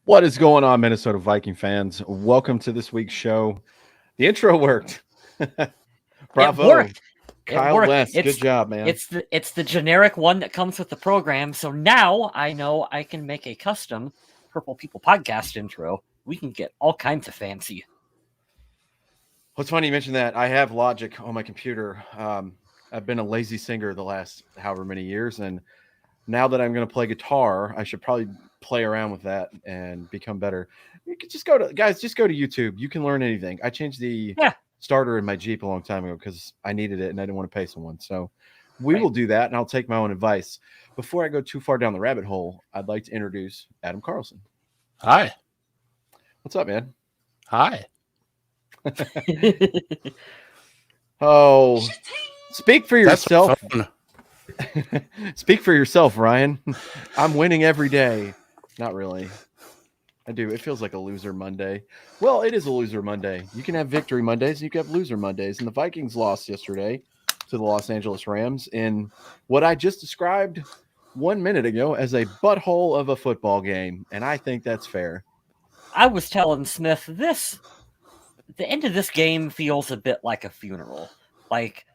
What is going on, Minnesota Viking fans? Welcome to this week's show. The intro worked. It Bravo, worked. It Kyle worked. West. Good job, man. It's the generic one that comes with the program. So now I know I can make a custom Purple People podcast intro. We can get all kinds of fancy. What's funny you mentioned that. I have Logic on my computer. I've been a lazy singer the last however many years, and now that I'm going to play guitar, I should probably play around with that and become better. You could just go to YouTube. You can learn anything. I changed the Yeah. starter in my Jeep a long time ago because I needed it and I didn't want to pay someone. So we will do that, and I'll take my own advice. Before I go too far down the rabbit hole, I'd like to introduce Adam Carlson. Hi. What's up, man? Hi. Oh, speak for yourself. That's Speak for yourself, Ryan. I'm winning every day. Not really. I do. It feels like a loser Monday. Well, it is a loser Monday. You can have victory Mondays and you can have loser Mondays. And the Vikings lost yesterday to the Los Angeles Rams in what I just described 1 minute ago as a butthole of a football game. And I think that's fair. I was telling Smith the end of this game feels a bit like a funeral. Like,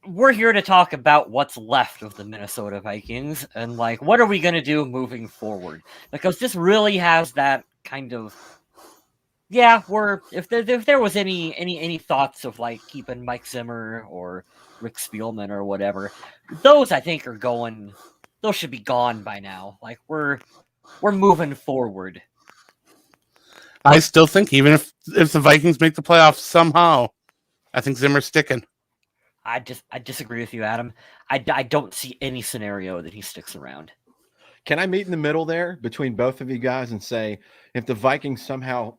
we're here to talk about what's left of the Minnesota Vikings and like what are we going to do moving forward, because this really has that kind of if there was any thoughts of like keeping Mike Zimmer or Rick Spielman or whatever, those I think those should be gone by now. Like we're moving forward. I still think even if the Vikings make the playoffs somehow, I think Zimmer's sticking. I disagree with you, Adam. I don't see any scenario that he sticks around. Can I meet in the middle there between both of you guys and say if the Vikings somehow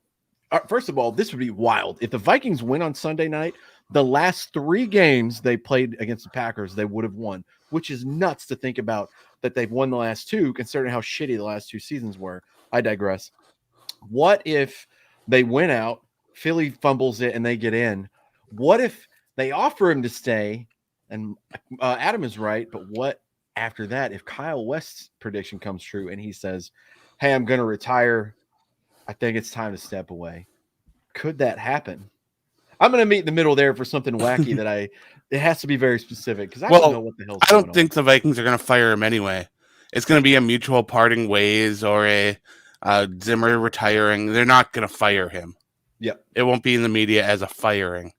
first of all, this would be wild. If the Vikings win on Sunday night, the last 3 games they played against the Packers, they would have won, which is nuts to think about that they've won the last 2, considering how shitty the last 2 seasons were. I digress. What if they win out, Philly fumbles it, and they get in? What if they offer him to stay? And Adam is right, but what after that if Kyle West's prediction comes true and he says, hey, I'm going to retire, I think it's time to step away? Could that happen? I'm going to meet in the middle there for something wacky that it has to be very specific because I don't know what the hell's going on. I don't think the Vikings are going to fire him anyway. It's going to be a mutual parting ways or a Zimmer retiring. They're not going to fire him. Yep. It won't be in the media as a firing.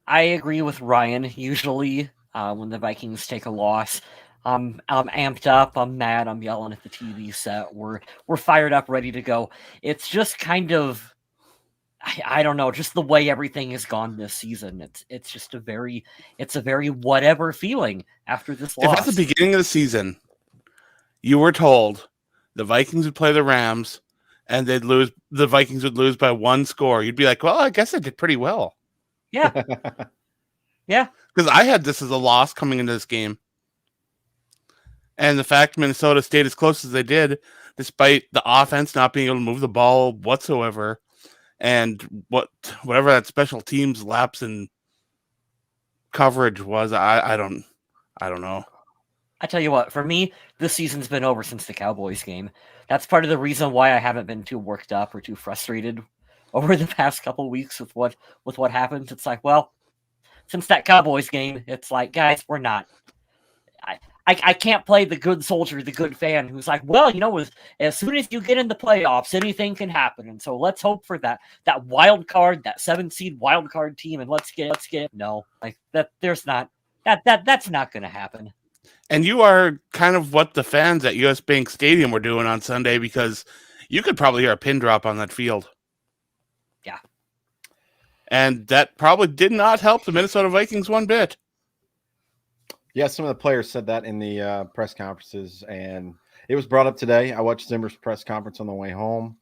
I agree with Ryan. Usually when the Vikings take a loss, I'm amped up, I'm mad, I'm yelling at the TV set. We're fired up, ready to go. It's just kind of, I don't know, just the way everything has gone this season. It's just a very whatever feeling after this loss. If at the beginning of the season you were told the Vikings would play the Rams and the Vikings would lose by 1 score, you'd be like, well, I guess I did pretty well. Yeah. Yeah. Because I had this as a loss coming into this game. And the fact Minnesota stayed as close as they did, despite the offense not being able to move the ball whatsoever, and whatever that special teams lapse in coverage was, I don't know. I tell you what, for me, this season's been over since the Cowboys game. That's part of the reason why I haven't been too worked up or too frustrated over the past couple of weeks with what happened. It's like, well, since that Cowboys game, it's like, guys, we're not. I can't play the good soldier, the good fan who's like, well, as soon as you get in the playoffs, anything can happen. And so let's hope for that wild card, that 7-seed wild card team, and let's get it. No, like that's not going to happen. And you are kind of what the fans at US Bank Stadium were doing on Sunday, because you could probably hear a pin drop on that field. Yeah. And that probably did not help the Minnesota Vikings one bit. Yeah, some of the players said that in the press conferences, and it was brought up today. I watched Zimmer's press conference on the way home.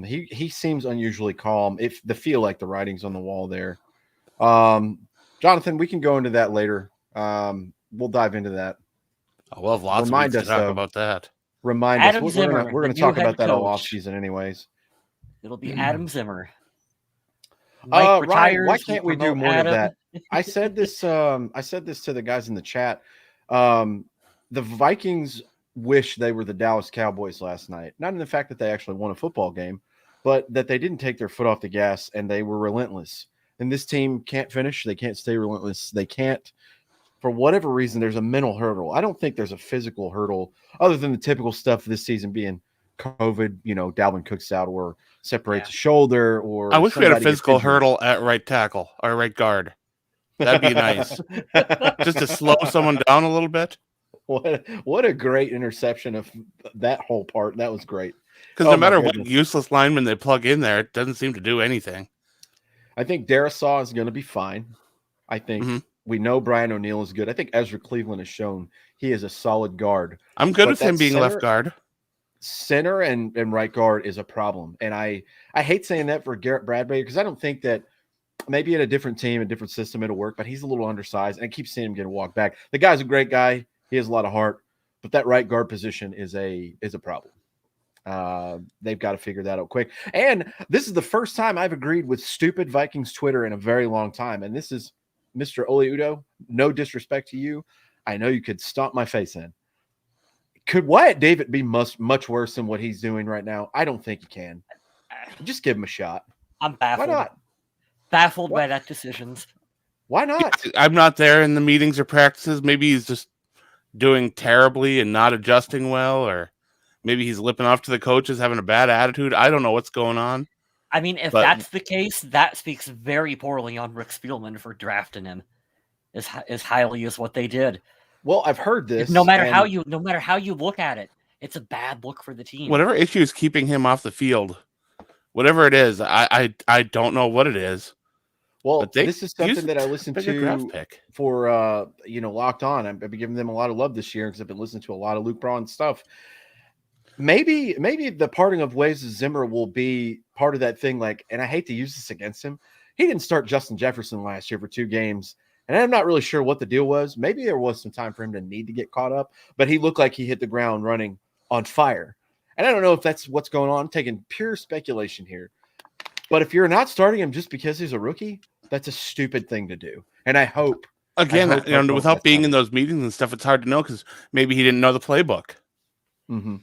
He seems unusually calm. If the feel like the writing's on the wall there. Jonathan, we can go into that later. We'll dive into that. Oh, we'll have lots of weeks to talk about that. Remind Adam us. Zimmer, we're going to talk about that all coach. off season, anyways. It'll be Adam Zimmer. Ryan, why can't we do more of that? I said this to the guys in the chat. The Vikings wish they were the Dallas Cowboys last night. Not in the fact that they actually won a football game, but that they didn't take their foot off the gas and they were relentless. And this team can't finish. They can't stay relentless. They can't, for whatever reason, there's a mental hurdle. I don't think there's a physical hurdle other than the typical stuff this season being COVID, Dalvin Cook's out or separates a shoulder, or I wish we had a somebody gets physical injured. hurdle at right tackle or right guard. That'd be nice. Just to slow someone down a little bit. What a great interception of that whole part. That was great. Because Oh, no my matter what goodness. useless lineman they plug in there, it doesn't seem to do anything. I think Darisaw is going to be fine. I think Mhm. we know Brian O'Neill is good. I think Ezra Cleveland has shown he is a solid guard. I'm good But with him that being center- left guard. Center and right guard is a problem. And I hate saying that for Garrett Bradbury because I don't think that maybe in a different team, a different system, it'll work, but he's a little undersized, and I keep seeing him get a walk back. The guy's a great guy. He has a lot of heart, but that right guard position is a problem. They've got to figure that out quick. And this is the first time I've agreed with stupid Vikings Twitter in a very long time. And this is Mr. Oli Udo. No disrespect to you. I know you could stomp my face in. Could Wyatt David be much worse than what he's doing right now? I don't think he can. Just give him a shot. I'm Why baffled. not? Baffled by What? that decisions. Why not? I'm not there in the meetings or practices. Maybe he's just doing terribly and not adjusting well, or maybe he's lipping off to the coaches, having a bad attitude. I don't know what's going on. I mean, if But- that's the case, that speaks very poorly on Rick Spielman for drafting him as highly as what they did. Well, I've heard this. No matter how and- you look at it, it's a bad look for the team. Whatever issue is keeping him off the field, whatever it is, I don't know what it is. Well, But they this is something used that I listened Bigger draft to pick. for Locked On. I've been giving them a lot of love this year because I've been listening to a lot of Luke Braun stuff. Maybe the parting of ways of Zimmer will be part of that thing. Like, and I hate to use this against him. He didn't start Justin Jefferson last year for 2 games, and I'm not really sure what the deal was. Maybe there was some time for him to need to get caught up, but he looked like he hit the ground running on fire. And I don't know if that's what's going on. I'm taking pure speculation here. But if you're not starting him just because he's a rookie, that's a stupid thing to do. And I hope Again, hope that's without being not- in those meetings and stuff, it's hard to know because maybe he didn't know the playbook. mm-hmm.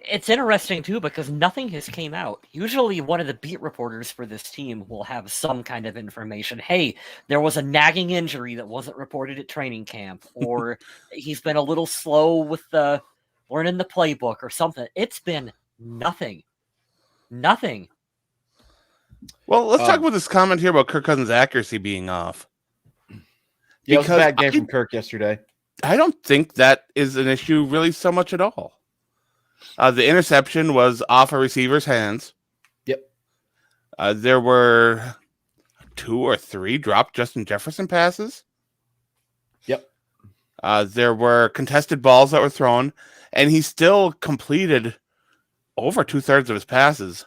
It's interesting too because nothing has came out. Usually one of the beat reporters for this team will have some kind of information. Hey, there was a nagging injury that wasn't reported at training camp, or he's been a little slow with the learning the playbook or something. It's been nothing. Nothing. Well, let's talk Um, about this comment here about Kirk Cousins' accuracy being off. Yeah, it was a Because bad game I- from Kirk yesterday. I don't think that is an issue really so much at all. The interception was off a receiver's hands. Yep. There were 2 or 3 dropped Justin Jefferson passes. Yep. There were contested balls that were thrown, and he still completed over 2/3 of his passes,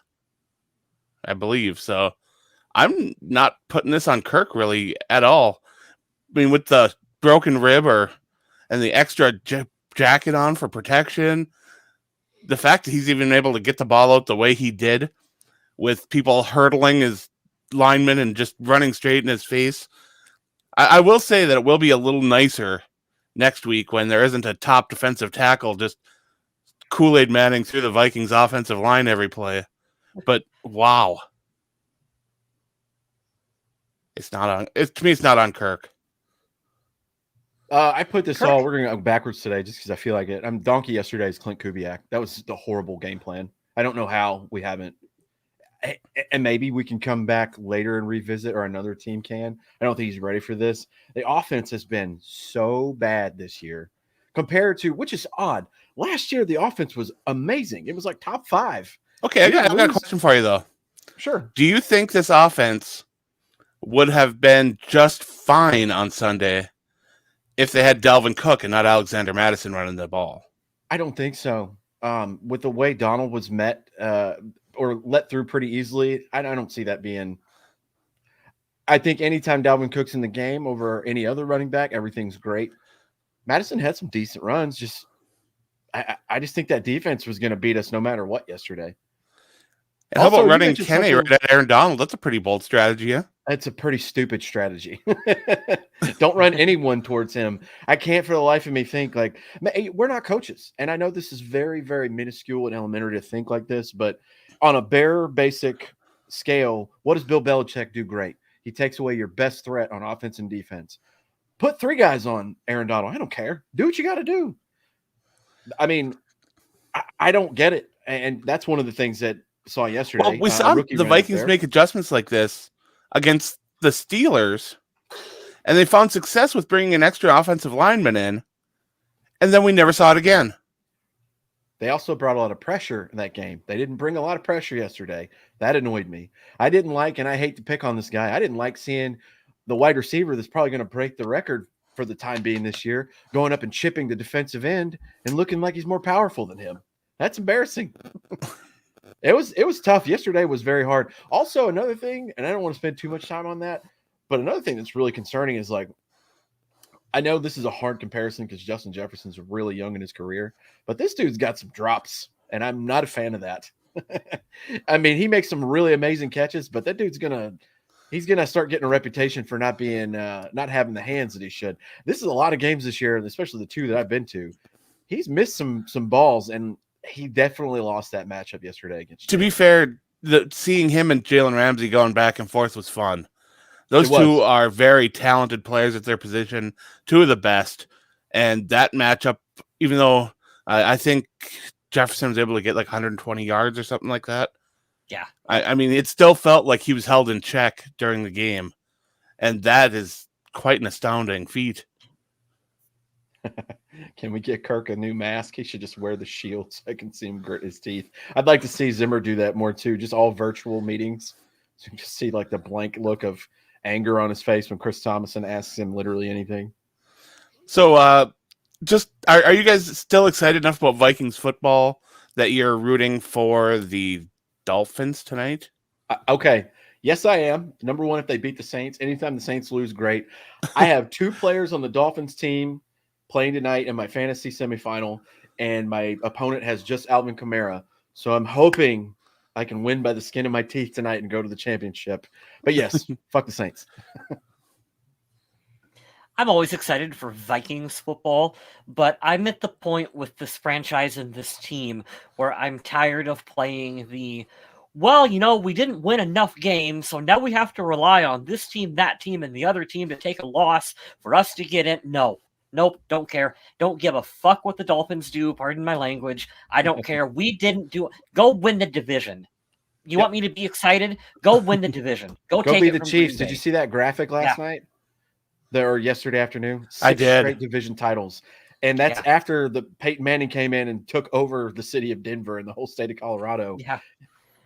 I believe. So I'm not putting this on Kirk really at all. I mean, with the broken rib and the extra jacket on for protection, the fact that he's even able to get the ball out the way he did with people hurdling his lineman and just running straight in his face. I will say that it will be a little nicer next week when there isn't a top defensive tackle just Kool-Aid Manning through the Vikings offensive line every play. But wow. To me, it's not on Kirk. I put this Kirk- all. We're going to go backwards today just because I feel like it. I'm donkey yesterday's Clint Kubiak. That was the horrible game plan. I don't know how we haven't. And maybe we can come back later and revisit, or another team can. I don't think he's ready for this. The offense has been so bad this year compared to, which is odd. Last year, the offense was amazing. It was like top 5. Okay, You I've got a lose. question for you, though. Sure. Do you think this offense would have been just fine on Sunday if they had Dalvin Cook and not Alexander Madison running the ball? I don't think so. With the way Donald was met or let through pretty easily, I don't see that being. I think anytime Dalvin Cook's in the game over any other running back, everything's great. Madison had some decent runs. Just I just think that defense was going to beat us no matter what yesterday. And how Also, about you running mentioned Kenny something- right at Aaron Donald? That's a pretty bold strategy, yeah? That's a pretty stupid strategy. Don't run anyone towards him. I can't for the life of me think like we're not coaches. And I know this is very, very minuscule and elementary to think like this, but on a bare basic scale, what does Bill Belichick do great? He takes away your best threat on offense and defense. Put 3 guys on Aaron Donald. I don't care. Do what you got to do. I mean, I don't get it. And that's one of the things that I saw yesterday. Well, we saw the Vikings make adjustments like this against the Steelers, and they found success with bringing an extra offensive lineman in, and then we never saw it again. They also brought a lot of pressure in that game. They didn't bring a lot of pressure yesterday. That annoyed me. I didn't like, and I hate to pick on this guy, I didn't like seeing the wide receiver that's probably going to break the record for the time being this year going up and chipping the defensive end and looking like he's more powerful than him. That's embarrassing. It was tough. Yesterday was very hard. Also, another thing, and I don't want to spend too much time on that, but another thing that's really concerning is like, I know this is a hard comparison because Justin Jefferson's really young in his career, but this dude's got some drops, and I'm not a fan of that. I mean, he makes some really amazing catches, but that dude's he's gonna start getting a reputation for not being not having the hands that he should. This is a lot of games this year, especially the 2 that I've been to. He's missed some balls, and he definitely lost that matchup yesterday against. To be fair, seeing him and Jalen Ramsey going back and forth was fun. Those 2 are very talented players at their position, 2 of the best. And that matchup, even though I think Jefferson was able to get like 120 yards or something like that. Yeah. I mean, it still felt like he was held in check during the game. And that is quite an astounding feat. Can we get Kirk a new mask? He should just wear the shield so I can see him grit his teeth. I'd like to see Zimmer do that more too, just all virtual meetings. So you can just see like the blank look of anger on his face when Chris Thomason asks him literally anything. So are you guys still excited enough about Vikings football that you're rooting for the Dolphins tonight? Okay. Yes, I am. Number one, if they beat the Saints, anytime the Saints lose, great. I have 2 players on the Dolphins team playing tonight in my fantasy semifinal, and my opponent has just Alvin Kamara. So I'm hoping I can win by the skin of my teeth tonight and go to the championship. But yes, fuck the Saints. I'm always excited for Vikings football, but I'm at the point with this franchise and this team where I'm tired of playing we didn't win enough games, so now we have to rely on this team, that team, and the other team to take a loss for us to get in. Nope, don't care. Don't give a fuck what the Dolphins do. Pardon my language. I don't care. We didn't do it. Go win the division. You want me to be excited? Go win the division. Go take be it the from Chiefs. Green Did you Bay. see that graphic last night? Or yesterday afternoon? 6 I did. straight division titles. And that's after the Peyton Manning came in and took over the city of Denver and the whole state of Colorado. Yeah.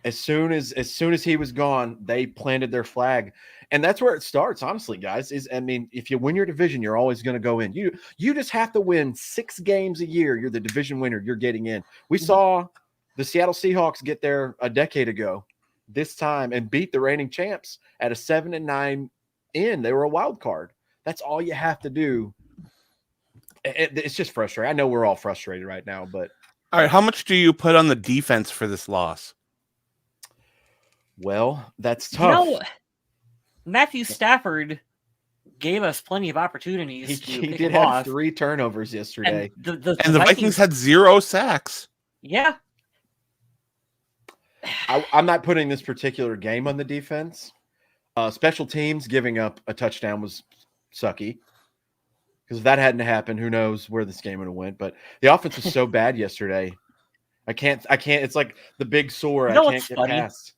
As soon as he was gone, they planted their flag. And that's where it starts, honestly, guys. If you win your division, you're always going to go in. You just have to win 6 games a year. You're the division winner. You're getting in. We saw the Seattle Seahawks get there a decade ago this time and beat the reigning champs at a 7-9 in. They were a wild card. That's all you have to do. It's just frustrating. I know we're all frustrated right now, but all right, how much do you put on the defense for this loss? Well, that's tough. Matthew Stafford gave us plenty of opportunities. He did have 3 turnovers yesterday. And the Vikings had 0 sacks. Yeah. I'm not putting this particular game on the defense. Special teams giving up a touchdown was sucky. Because if that hadn't happened, who knows where this game would have went. But the offense was so bad yesterday. I can't. It's like the big sore. I can't get past.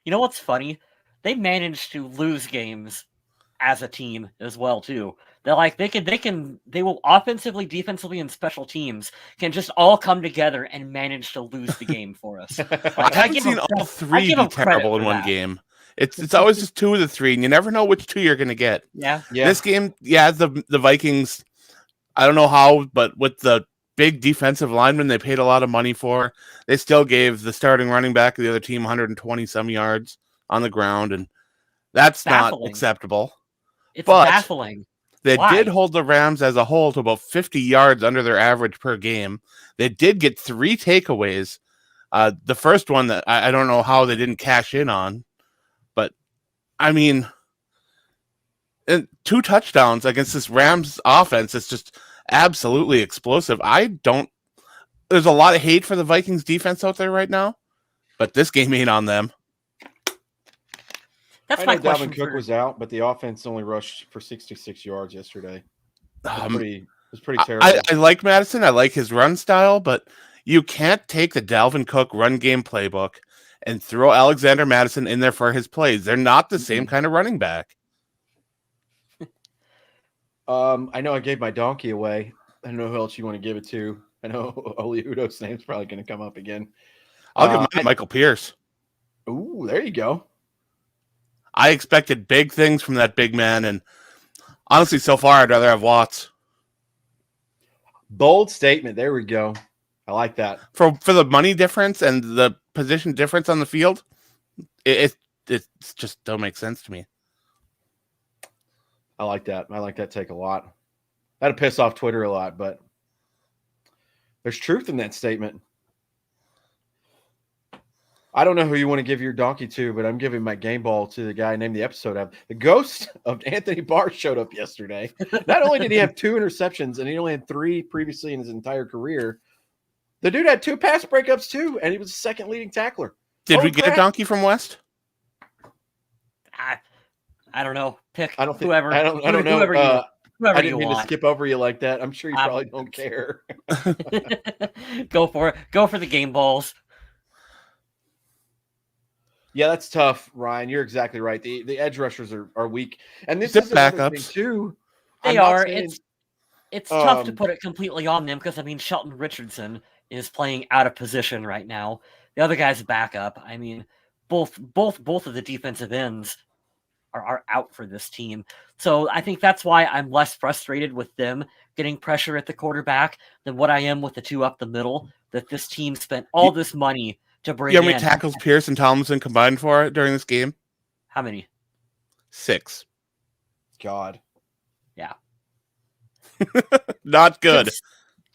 You know what's funny? They managed to lose games as a team as well too. They're like they will offensively, defensively, and special teams can just all come together and manage to lose the game for us. I haven't seen all 3 be terrible in one game. It's always just 2 of the 3, and you never know which 2 you're going to get. Yeah. This game, the Vikings, I don't know how, but with the big defensive lineman they paid a lot of money for, they still gave the starting running back of the other team 120-some yards on the ground, and that's baffling. Not acceptable. It's baffling. They did hold the Rams as a whole to about 50 yards under their average per game. They did get 3 takeaways. The first one that I don't know how they didn't cash in on. But, I mean, and 2 touchdowns against this Rams offense is just absolutely explosive. There's a lot of hate for the Vikings defense out there right now, but this game ain't on them. That's I my know question. Dalvin Cook was out, but the offense only rushed for 66 yards yesterday. It was pretty terrible. I like Madison. I like his run style, but you can't take the Dalvin Cook run game playbook and throw Alexander Madison in there for his plays. They're not the same kind of running back. I know I gave my donkey away. I don't know who else you want to give it to. I know Oli Udo's name's probably going to come up again. I'll give mine to Michael Pierce. Ooh, there you go. I expected big things from that big man, and honestly, so far, I'd rather have Watts. Bold statement. There we go. I like that. For the money difference and the position difference on the field, it just don't make sense to me. I like that. I like that take a lot. That'll piss off Twitter a lot, but there's truth in that statement. I don't know who you want to give your donkey to, but I'm giving my game ball to the guy named the episode of. The ghost of Anthony Barr showed up yesterday. Not only did he have 2 interceptions, and he only had 3 previously in his entire career, the dude had 2 pass breakups too, and he was the second leading tackler. Did we get a donkey from West? I don't know. Pick I don't think, whoever. I don't know. Whoever I didn't mean want. to skip over you like that. I'm sure you probably don't care. Go for it. Go for the game balls. Yeah, that's tough, Ryan. You're exactly right. The edge rushers are weak, and this Zip is another thing backups. too. They I'm not are. saying- It's tough to put it completely on them because I mean Shelton Richardson is playing out of position right now. The other guy's a backup. I mean, both of the defensive ends are out for this team. So I think that's why I'm less frustrated with them getting pressure at the quarterback than what I am with the 2 up the middle. That this team spent all this money to bring You know how in. many tackles Pierce and Tomlinson combined for it during this game? How many? 6. God. Yeah. Not good.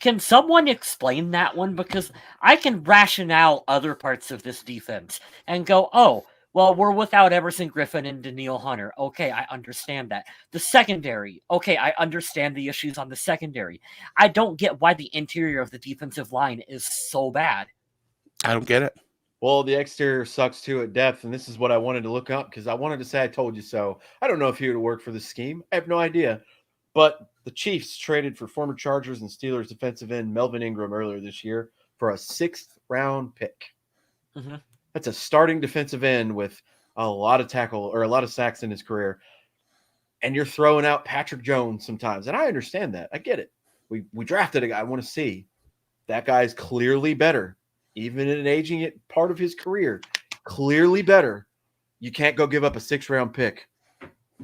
Can someone explain that one? Because I can rationale other parts of this defense and go, oh, well, we're without Everson Griffin and Daniil Hunter. Okay, I understand that. The secondary. Okay, I understand the issues on the secondary. I don't get why the interior of the defensive line is so bad. I don't get it. Well, the exterior sucks too at depth, and this is what I wanted to look up because I wanted to say I told you so. I don't know if he would work for the scheme. I have no idea. But the Chiefs traded for former Chargers and Steelers defensive end Melvin Ingram earlier this year for a 6th-round pick. Mm-hmm. That's a starting defensive end with a lot of tackle or a lot of sacks in his career. And you're throwing out Patrick Jones sometimes. And I understand that. I get it. We drafted a guy I want to see. That guy is clearly better. Even in an aging part of his career, clearly better. You can't go give up a 6th-round pick.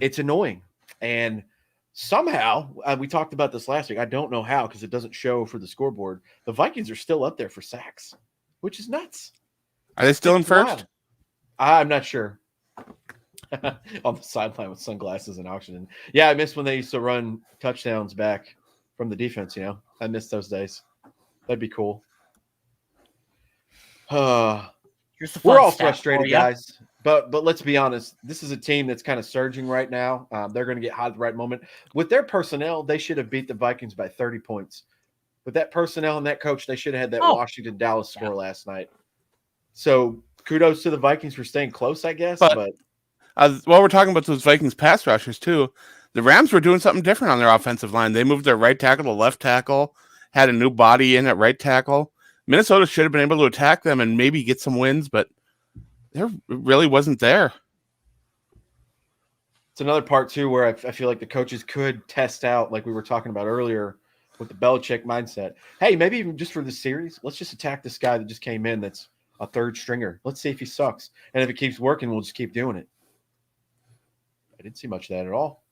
It's annoying. And somehow, we talked about this last week. I don't know how because it doesn't show for the scoreboard. The Vikings are still up there for sacks, which is nuts. Are they still in first? Wild. I'm not sure. On the sideline with sunglasses and oxygen. Yeah, I missed when they used to run touchdowns back from the defense, you know. I miss those days. That'd be cool. We're all frustrated, guys. But let's be honest. This is a team that's kind of surging right now. They're going to get hot at the right moment. With their personnel, they should have beat the Vikings by 30 points. With that personnel and that coach, they should have had that Washington-Dallas score last night. So kudos to the Vikings for staying close, I guess. But while we're talking about those Vikings pass rushers too, the Rams were doing something different on their offensive line. They moved their right tackle to left tackle, had a new body in at right tackle. Minnesota should have been able to attack them and maybe get some wins, but there really wasn't there. It's another part too where I feel like the coaches could test out, like we were talking about earlier, with the Belichick mindset. Hey, maybe even just for the series, let's just attack this guy that just came in that's a 3rd stringer. Let's see if he sucks. And if it keeps working, we'll just keep doing it. I didn't see much of that at all.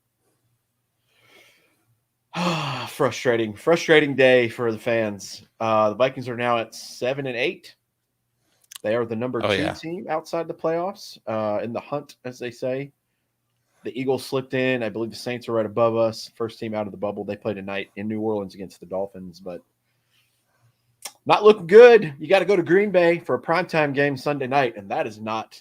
Frustrating day for the fans. The Vikings are now at 7-8. They are the number 2 team outside the playoffs in the hunt, as they say. The Eagles slipped in. I believe the Saints are right above us. First team out of the bubble. They play tonight in New Orleans against the Dolphins, but not looking good. You got to go to Green Bay for a primetime game Sunday night, and that is not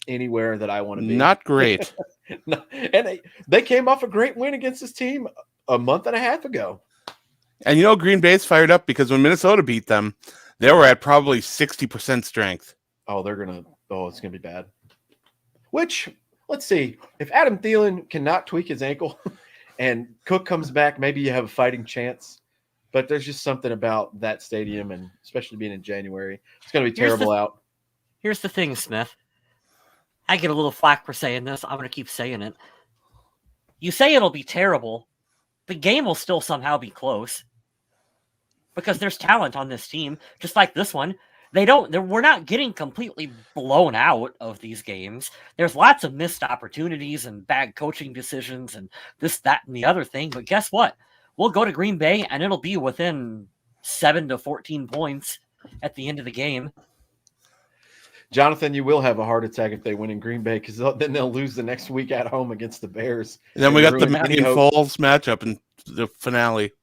anywhere that I want to be. Not great. And they came off a great win against this team a month and a half ago. And Green Bay's fired up because when Minnesota beat them, they were at probably 60% strength. Oh, it's gonna be bad. Which, let's see, if Adam Thielen cannot tweak his ankle and Cook comes back, maybe you have a fighting chance. But there's just something about that stadium, and especially being in January, it's gonna be terrible out. Here's the thing, Smith. I get a little flack for saying this. I'm gonna keep saying it. You say it'll be terrible. The game will still somehow be close because there's talent on this team, just like this one. We're not getting completely blown out of these games. There's lots of missed opportunities and bad coaching decisions and this, that, and the other thing. But guess what? We'll go to Green Bay and it'll be within 7 to 14 points at the end of the game. Jonathan, you will have a heart attack if they win in Green Bay because then they'll lose the next week at home against the Bears. And then we got the Manny and Foles matchup in the finale.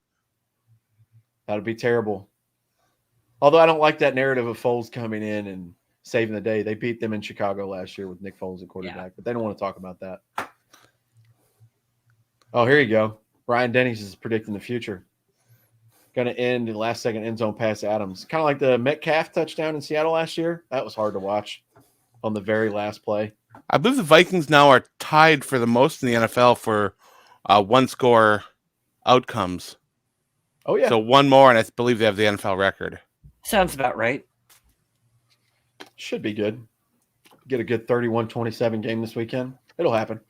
That'd be terrible. Although I don't like that narrative of Foles coming in and saving the day. They beat them in Chicago last year with Nick Foles at quarterback, but they don't want to talk about that. Oh, here you go. Brian Denny's is predicting the future. Going to end the last-second end zone pass Adams. Kind of like the Metcalf touchdown in Seattle last year. That was hard to watch on the very last play. I believe the Vikings now are tied for the most in the NFL for one-score outcomes. Oh, yeah. So one more, and I believe they have the NFL record. Sounds about right. Should be good. Get a good 31-27 game this weekend. It'll happen.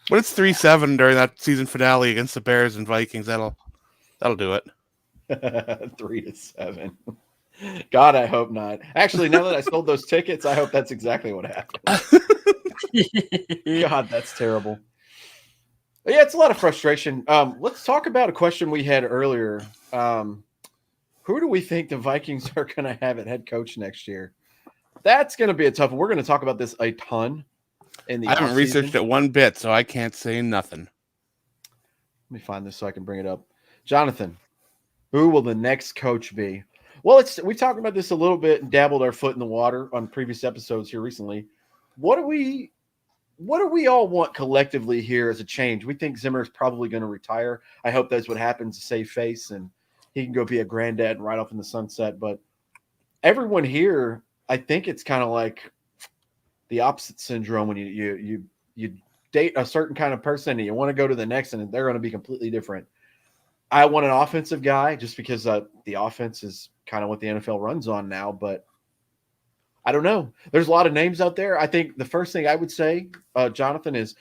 But it's 3-7 during that season finale against the Bears and Vikings. That'll do it. 3-7. God, I hope not. Actually, now that I sold those tickets, I hope that's exactly what happened. God, that's terrible. But yeah, it's a lot of frustration. Let's talk about a question we had earlier. Who do we think the Vikings are going to have at head coach next year? That's going to be a tough one. We're going to talk about this a ton. I haven't researched it one bit, so I can't say nothing. Let me find this so I can bring it up. Jonathan, who will the next coach be? Well, we talked about this a little bit and dabbled our foot in the water on previous episodes here recently. What do we all want collectively here as a change? We think Zimmer is probably going to retire. I hope that's what happens to save face and he can go be a granddad and ride off in the sunset. But everyone here, I think it's kind of like the opposite syndrome when you date a certain kind of person and you want to go to the next and they're going to be completely different. I want an offensive guy just because the offense is kind of what the NFL runs on now, but I don't know. There's a lot of names out there. I think the first thing I would say, Jonathan, is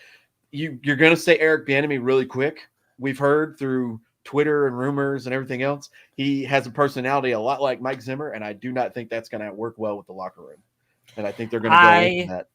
you're going to say Eric Bieniemy really quick. We've heard through Twitter and rumors and everything else, he has a personality a lot like Mike Zimmer, and I do not think that's going to work well with the locker room. And I think they're going to go into that.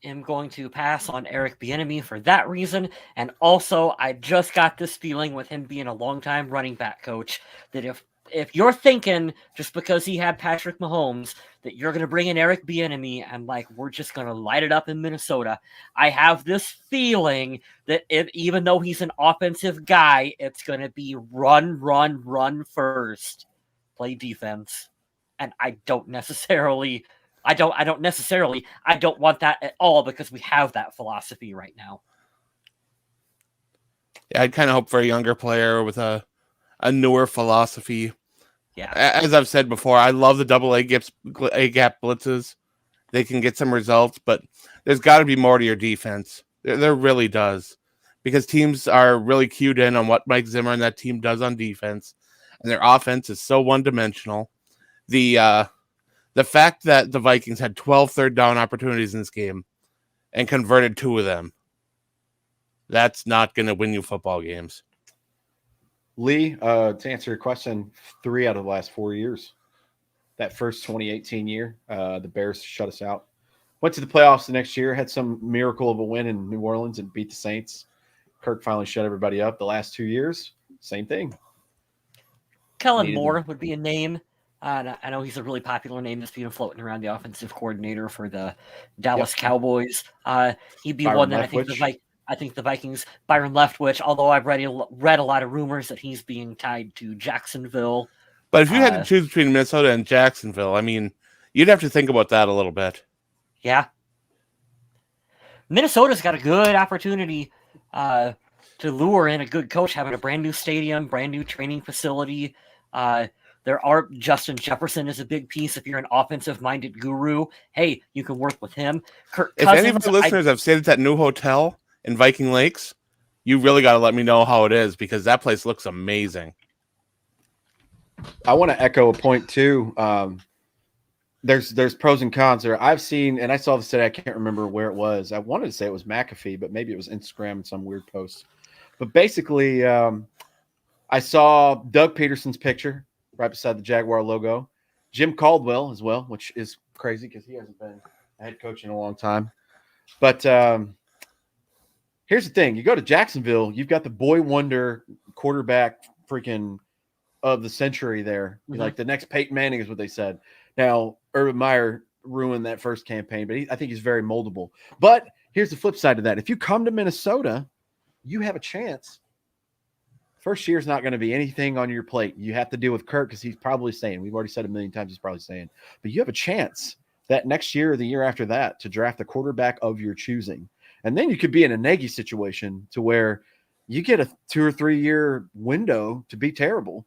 Am going to pass on Eric Bieniemy for that reason, and also I just got this feeling with him being a longtime running back coach that if you're thinking just because he had Patrick Mahomes that you're going to bring in Eric Bieniemy and we're just going to light it up in Minnesota, I have this feeling that even though he's an offensive guy, it's going to be run first, play defense, and I don't want that at all because we have that philosophy right now. Yeah, I'd kind of hope for a younger player with a newer philosophy. Yeah. As I've said before, I love the double A gap blitzes. They can get some results, but there's got to be more to your defense. There really does. Because teams are really cued in on what Mike Zimmer and that team does on defense. And their offense is so one-dimensional. The fact that the Vikings had 12 third down opportunities in this game and converted 2 of them, that's not going to win you football games. Lee, to answer your question, 3 out of the last 4 years. That first 2018 year, the Bears shut us out. Went to the playoffs the next year, had some miracle of a win in New Orleans and beat the Saints. Kirk finally shut everybody up. The last 2 years, same thing. Kellen Moore would be a name. I know he's a really popular name that's been floating around the offensive coordinator for the Dallas Cowboys. He'd be Byron one that Leftwich. I think the Vikings, Byron Leftwich, although I've read a lot of rumors that he's being tied to Jacksonville. But if you had to choose between Minnesota and Jacksonville, I mean, you'd have to think about that a little bit. Yeah. Minnesota's got a good opportunity to lure in a good coach, having a brand new stadium, brand new training facility. Justin Jefferson is a big piece. If you're an offensive-minded guru, hey, you can work with him. Kirk If Cousins, any of our listeners have stayed at that new hotel in Viking Lakes, you really got to let me know how it is, because that place looks amazing. I want to echo a point too. There's pros and cons there. I've seen, and I saw this today. I can't remember where it was. I wanted to say it was McAfee, but maybe it was Instagram and some weird post. But basically, I saw Doug Peterson's picture right beside the Jaguar logo. Jim Caldwell as well, which is crazy because he hasn't been a head coach in a long time. But here's the thing. You go to Jacksonville, you've got the boy wonder quarterback freaking of the century there. Mm-hmm. Like the next Peyton Manning is what they said. Now, Urban Meyer ruined that first campaign, but I think he's very moldable. But here's the flip side of that. If you come to Minnesota, you have a chance. First year is not going to be anything on your plate. You have to deal with Kirk because he's probably saying, we've already said a million times, he's probably saying, but you have a chance that next year or the year after that to draft a quarterback of your choosing. And then you could be in a Nagy situation to where you get a 2 or 3 year window to be terrible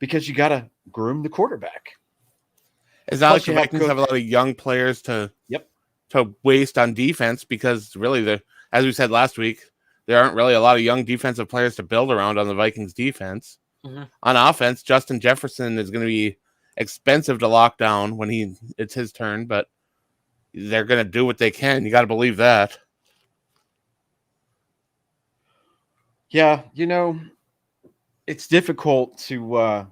because you got to groom the quarterback. It's not like the Vikings have a lot of young players to waste on defense, because really, as we said last week, there aren't really a lot of young defensive players to build around on the Vikings defense. Mm-hmm. On offense, Justin Jefferson is going to be expensive to lock down when it's his turn, but they're going to do what they can. You got to believe that. Yeah, it's difficult to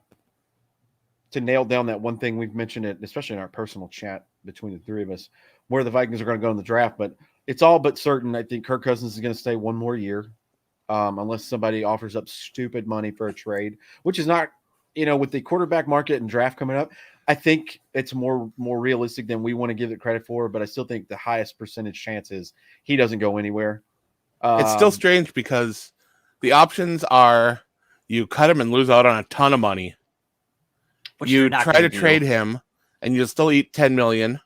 nail down that one thing. We've mentioned it, especially in our personal chat between the three of us, where the Vikings are going to go in the draft. But it's all but certain. I think Kirk Cousins is going to stay one more year, unless somebody offers up stupid money for a trade, which is not, with the quarterback market and draft coming up, I think it's more realistic than we want to give it credit for. But I still think the highest percentage chance is he doesn't go anywhere. It's still strange because the options are you cut him and lose out on a ton of money. You try to trade him, and you'll still eat $10 million,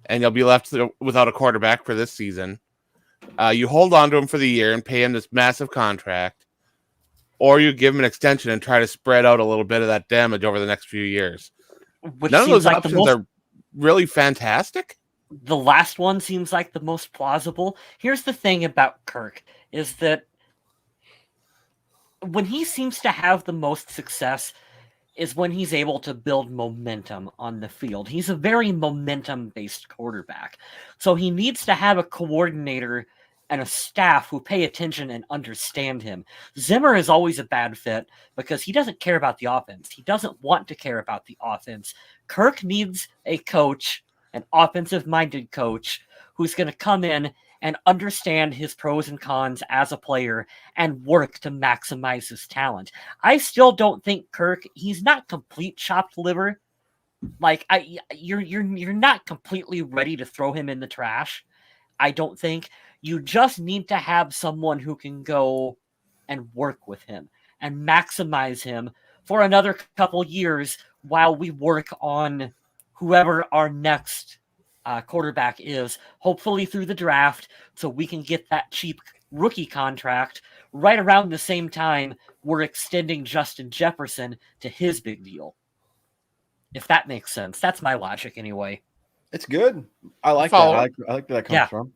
and you'll be left without a quarterback for this season. You hold on to him for the year and pay him this massive contract, or you give him an extension and try to spread out a little bit of that damage over the next few years. None of those options are really fantastic. The last one seems like the most plausible. Here's the thing about Kirk, is that when he seems to have the most success is when he's able to build momentum on the field. He's a very momentum-based quarterback. So he needs to have a coordinator and a staff who pay attention and understand him. Zimmer is always a bad fit because he doesn't care about the offense. He doesn't want to care about the offense. Kirk needs a coach, an offensive-minded coach, who's going to come in and understand his pros and cons as a player and work to maximize his talent. I still don't think Kirk, he's not complete chopped liver. Like you're not completely ready to throw him in the trash. I don't think. You just need to have someone who can go and work with him and maximize him for another couple years while we work on whoever our next quarterback is, hopefully through the draft, so we can get that cheap rookie contract right around the same time we're extending Justin Jefferson to his big deal. If that makes sense. That's my logic anyway. It's good. I like that. I like where that comes from.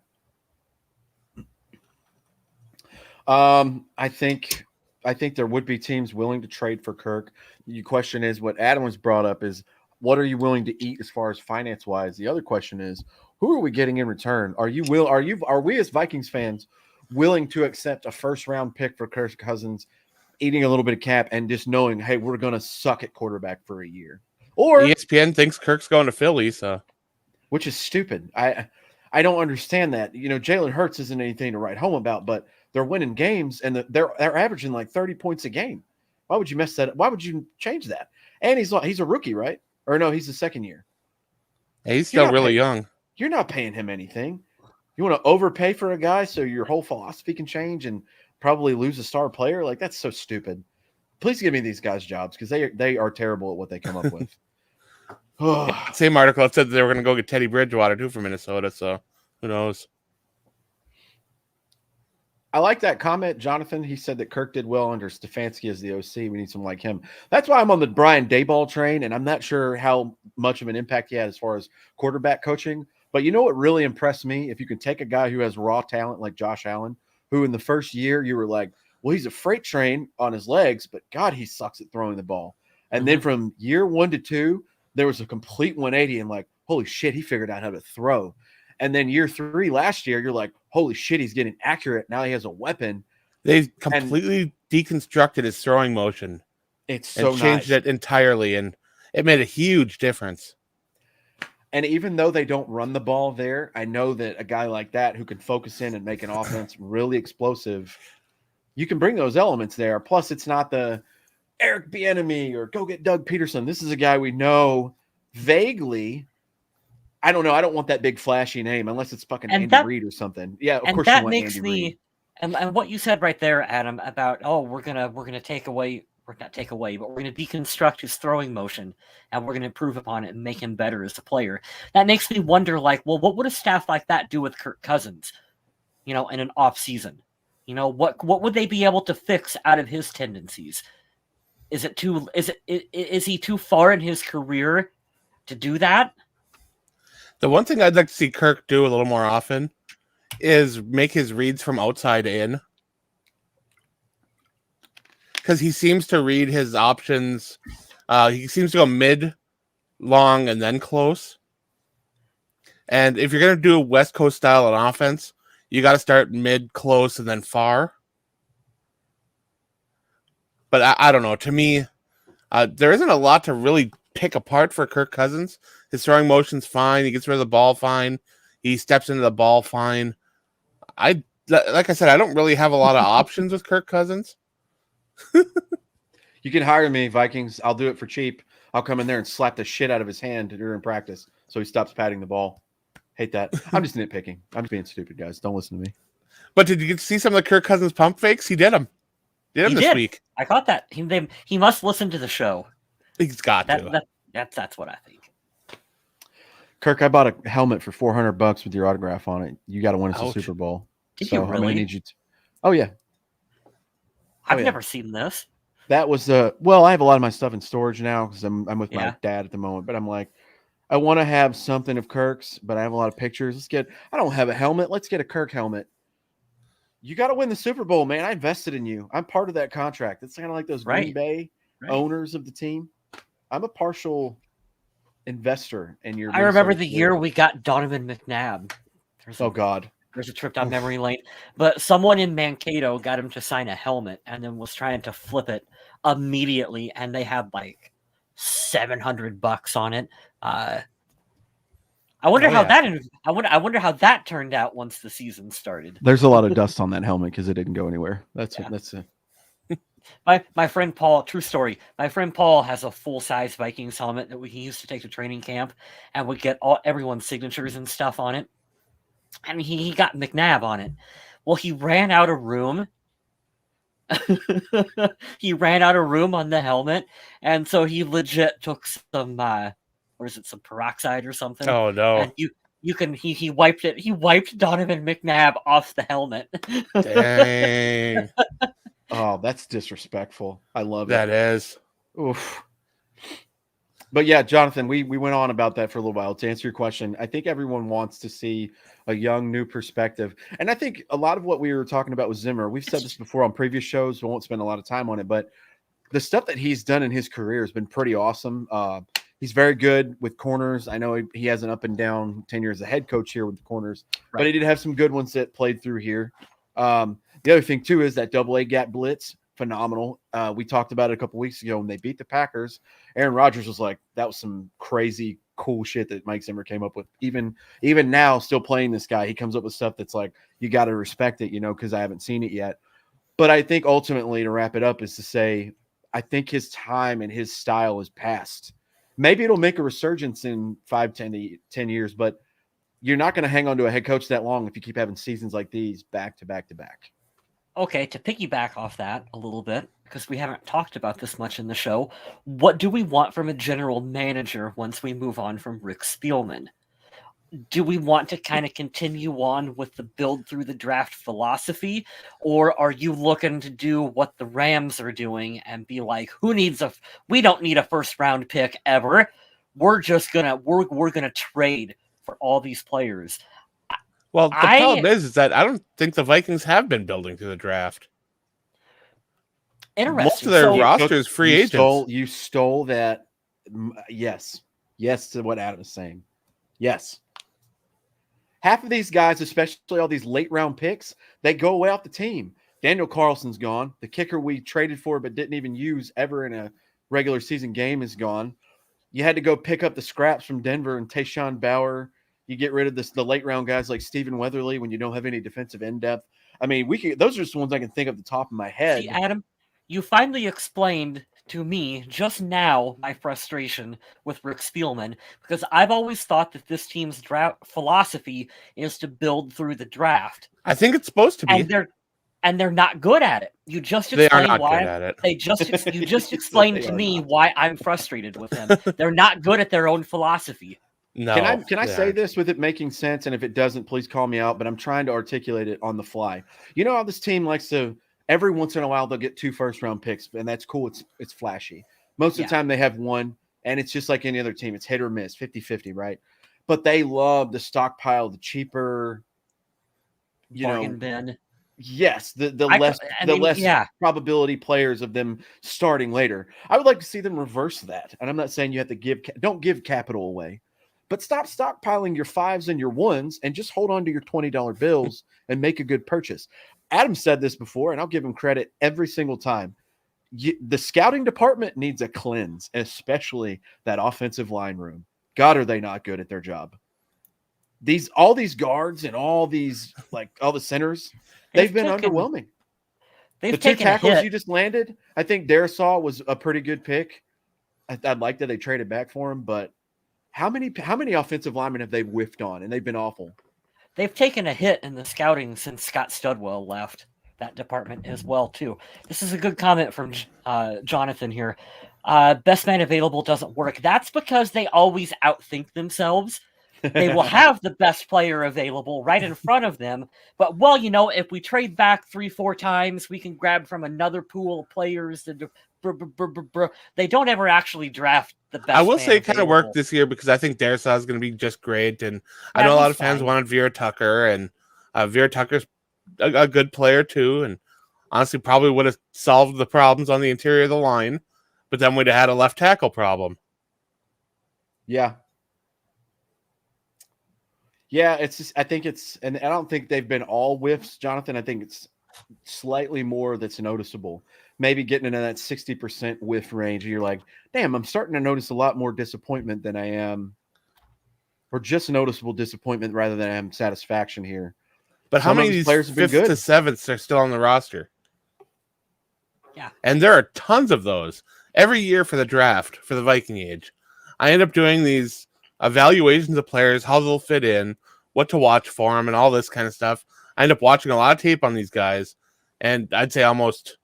I think there would be teams willing to trade for Kirk. The question is, what Adam was brought up is, what are you willing to eat as far as finance wise? The other question is, who are we getting in return? Are we as Vikings fans willing to accept a first round pick for Kirk Cousins, eating a little bit of cap and just knowing, hey, we're going to suck at quarterback for a year? Or ESPN thinks Kirk's going to Philly, which is stupid. I don't understand that. Jalen Hurts isn't anything to write home about, but they're winning games and they're averaging like 30 points a game. Why would you mess that up? Why would you change that? And he's a rookie, right? Or no, he's the second year. Yeah, he's still really young. You're not paying him anything. You want to overpay for a guy so your whole philosophy can change and probably lose a star player? Like, that's so stupid. Please give me these guys jobs because they are terrible at what they come up with. Same article said that they were going to go get Teddy Bridgewater too from Minnesota, so who knows? I like that comment, Jonathan. He said that Kirk did well under Stefanski as the OC. We need someone like him. That's why I'm on the Brian Daboll train, and I'm not sure how much of an impact he had as far as quarterback coaching. But you know what really impressed me? If you can take a guy who has raw talent like Josh Allen, who in the first year you were like, well, he's a freight train on his legs, but God, he sucks at throwing the ball. And then from year 1 to 2, there was a complete 180 and like, holy shit, he figured out how to throw. And then year 3 last year, you're like, holy shit, he's getting accurate. Now he has a weapon. They completely deconstructed his throwing motion. It's so and changed it entirely, and it made a huge difference. And even though they don't run the ball there, I know that a guy like that who can focus in and make an offense really explosive, you can bring those elements there. Plus, it's not the Eric Bieniemy or go get Doug Peterson. This is a guy we know vaguely. I don't know. I don't want that big flashy name unless it's fucking Andy Reid or something. Yeah, of course. That makes me. And what you said right there, Adam, about we're gonna take away. We're not take away, but we're going to deconstruct his throwing motion, and we're going to improve upon it and make him better as a player. That makes me wonder, like, well, what would a staff like that do with Kirk Cousins, in an off season? What would they be able to fix out of his tendencies? Is he too far in his career to do that? The one thing I'd like to see Kirk do a little more often is make his reads from outside in. Because he seems to read his options. He seems to go mid, long, and then close. And if you're going to do a West Coast style on offense, you got to start mid, close, and then far. But I don't know. To me, there isn't a lot to really pick apart for Kirk Cousins. His throwing motion's fine. He gets rid of the ball fine. He steps into the ball fine. Like I said, I don't really have a lot of options with Kirk Cousins. You can hire me, Vikings. I'll do it for cheap. I'll come in there and slap the shit out of his hand during practice so he stops patting the ball. Hate that. I'm just nitpicking. I'm just being stupid, guys. Don't listen to me. But did you get to see some of the Kirk Cousins pump fakes? He did them. This week. I caught that. He must listen to the show. He's got to. That's what I think. Kirk, I bought a helmet for $400 with your autograph on it. You got to win us a Super Bowl. Did you really? I'm gonna need you to... Oh yeah. I've never seen this. That was well, I have a lot of my stuff in storage now because I'm with my dad at the moment. But I'm like, I want to have something of Kirk's, but I have a lot of pictures. I don't have a helmet. Let's get a Kirk helmet. You got to win the Super Bowl, man. I invested in you. I'm part of that contract. It's kind of like those Green Bay owners of the team. I'm a partial investor in your. I remember the year we got Donovan McNabb. God. There's a trip down memory lane. But someone in Mankato got him to sign a helmet and then was trying to flip it immediately, and they had like $700 on it. I wonder how that turned out once the season started. There's a lot of dust on that helmet because it didn't go anywhere. That's it. My friend Paul, true story. My friend Paul has a full-size Vikings helmet that he used to take to training camp, and would get everyone's signatures and stuff on it. And he got McNabb on it. Well, he ran out of room. He ran out of room on the helmet, and so he legit took some some peroxide or something. Oh no! And he wiped it. He wiped Donovan McNabb off the helmet. Dang! Oh, that's disrespectful. I love that. That is. Oof. But yeah, Jonathan, we went on about that for a little while. To answer your question, I think everyone wants to see a young, new perspective. And I think a lot of what we were talking about with Zimmer, we've said this before on previous shows. We won't spend a lot of time on it, but the stuff that he's done in his career has been pretty awesome. He's very good with corners. I know he has an up and down tenure as a head coach here with the corners, but he did have some good ones that played through here. The other thing, too, is that double-A gap blitz. Phenomenal. We talked about it a couple weeks ago when they beat the Packers. Aaron Rodgers was like, that was some crazy cool shit that Mike Zimmer came up with. Even now, still playing this guy, he comes up with stuff that's like, you got to respect it, because I haven't seen it yet. But I think ultimately, to wrap it up, is to say, I think his time and his style is past. Maybe it'll make a resurgence in 5-10 years, but you're not going to hang on to a head coach that long if you keep having seasons like these back to back to back. Okay, to piggyback off that a little bit, because we haven't talked about this much in the show, what do we want from a general manager once we move on from Rick Spielman? do we want to kind of continue on with the build through the draft philosophy, or are you looking to do what the Rams are doing and be like, we don't need a first round pick ever. We're just gonna trade for all these players. Well, the problem is that I don't think the Vikings have been building through the draft. Interesting. Most of their roster is free agents. You stole that. Yes to what Adam is saying. Yes. Half of these guys, especially all these late round picks, they go away off the team. Daniel Carlson's gone. The kicker we traded for but didn't even use ever in a regular season game is gone. You had to go pick up the scraps from Denver and Tayshaun Bauer. You get rid of the late round guys like Stephen Weatherly when you don't have any defensive end depth. I mean, those are just the ones I can think of the top of my head. See, Adam, you finally explained to me just now my frustration with Rick Spielman, because I've always thought that this team's draft philosophy is to build through the draft. I think it's supposed to be. And they're not good at it. You just explained why you just explained to me why I'm frustrated with them. They're not good at their own philosophy. No. Can I say this with it making sense? And if it doesn't, please call me out. But I'm trying to articulate it on the fly. You know how this team likes to every once in a while they'll get 2 first-round picks, and that's cool. It's flashy. Most of the time they have one, and it's just like any other team. It's hit or miss, 50-50, right? But they love to stockpile the cheaper, bargain bin. Yes, the less probability players of them starting later. I would like to see them reverse that. And I'm not saying you have to don't give capital away, but stop stockpiling your 5s and your 1s and just hold on to your $20 bills and make a good purchase. Adam said this before, and I'll give him credit every single time. The scouting department needs a cleanse, especially that offensive line room. God, are they not good at their job? All these guards and all these all the centers, they've been underwhelming. The 2 tackles you just landed, I think Darisaw was a pretty good pick. I'd like that they traded back for him, but how many offensive linemen have they whiffed on, and they've been awful? They've taken a hit in the scouting since Scott Studwell left that department as well, too. This is a good comment from Jonathan here. Best man available doesn't work. That's because they always outthink themselves. They will have the best player available right in front of them. But, if we trade back 3-4 times, we can grab from another pool of players. They don't ever actually draft the best. I will say it kind of available. worked this year because I think Darisaw is going to be just great. And I know a lot of fans wanted Vera Tucker, and Vera Tucker's a good player too. And honestly, probably would have solved the problems on the interior of the line, but then we'd have had a left tackle problem. Yeah. Yeah, it's just, I think it's, and I don't think they've been all whiffs, Jonathan. I think it's slightly more that's noticeable. Maybe getting into that 60% whiff range. You're like, damn, I'm starting to notice a lot more disappointment than I am, or just noticeable disappointment rather than I am satisfaction here. But how many of these players have been good? 5th to 7th are still on the roster? Yeah. And there are tons of those every year for the draft, for the Viking age. I end up doing these evaluations of players, how they'll fit in, what to watch for them, and all this kind of stuff. I end up watching a lot of tape on these guys, and I'd say almost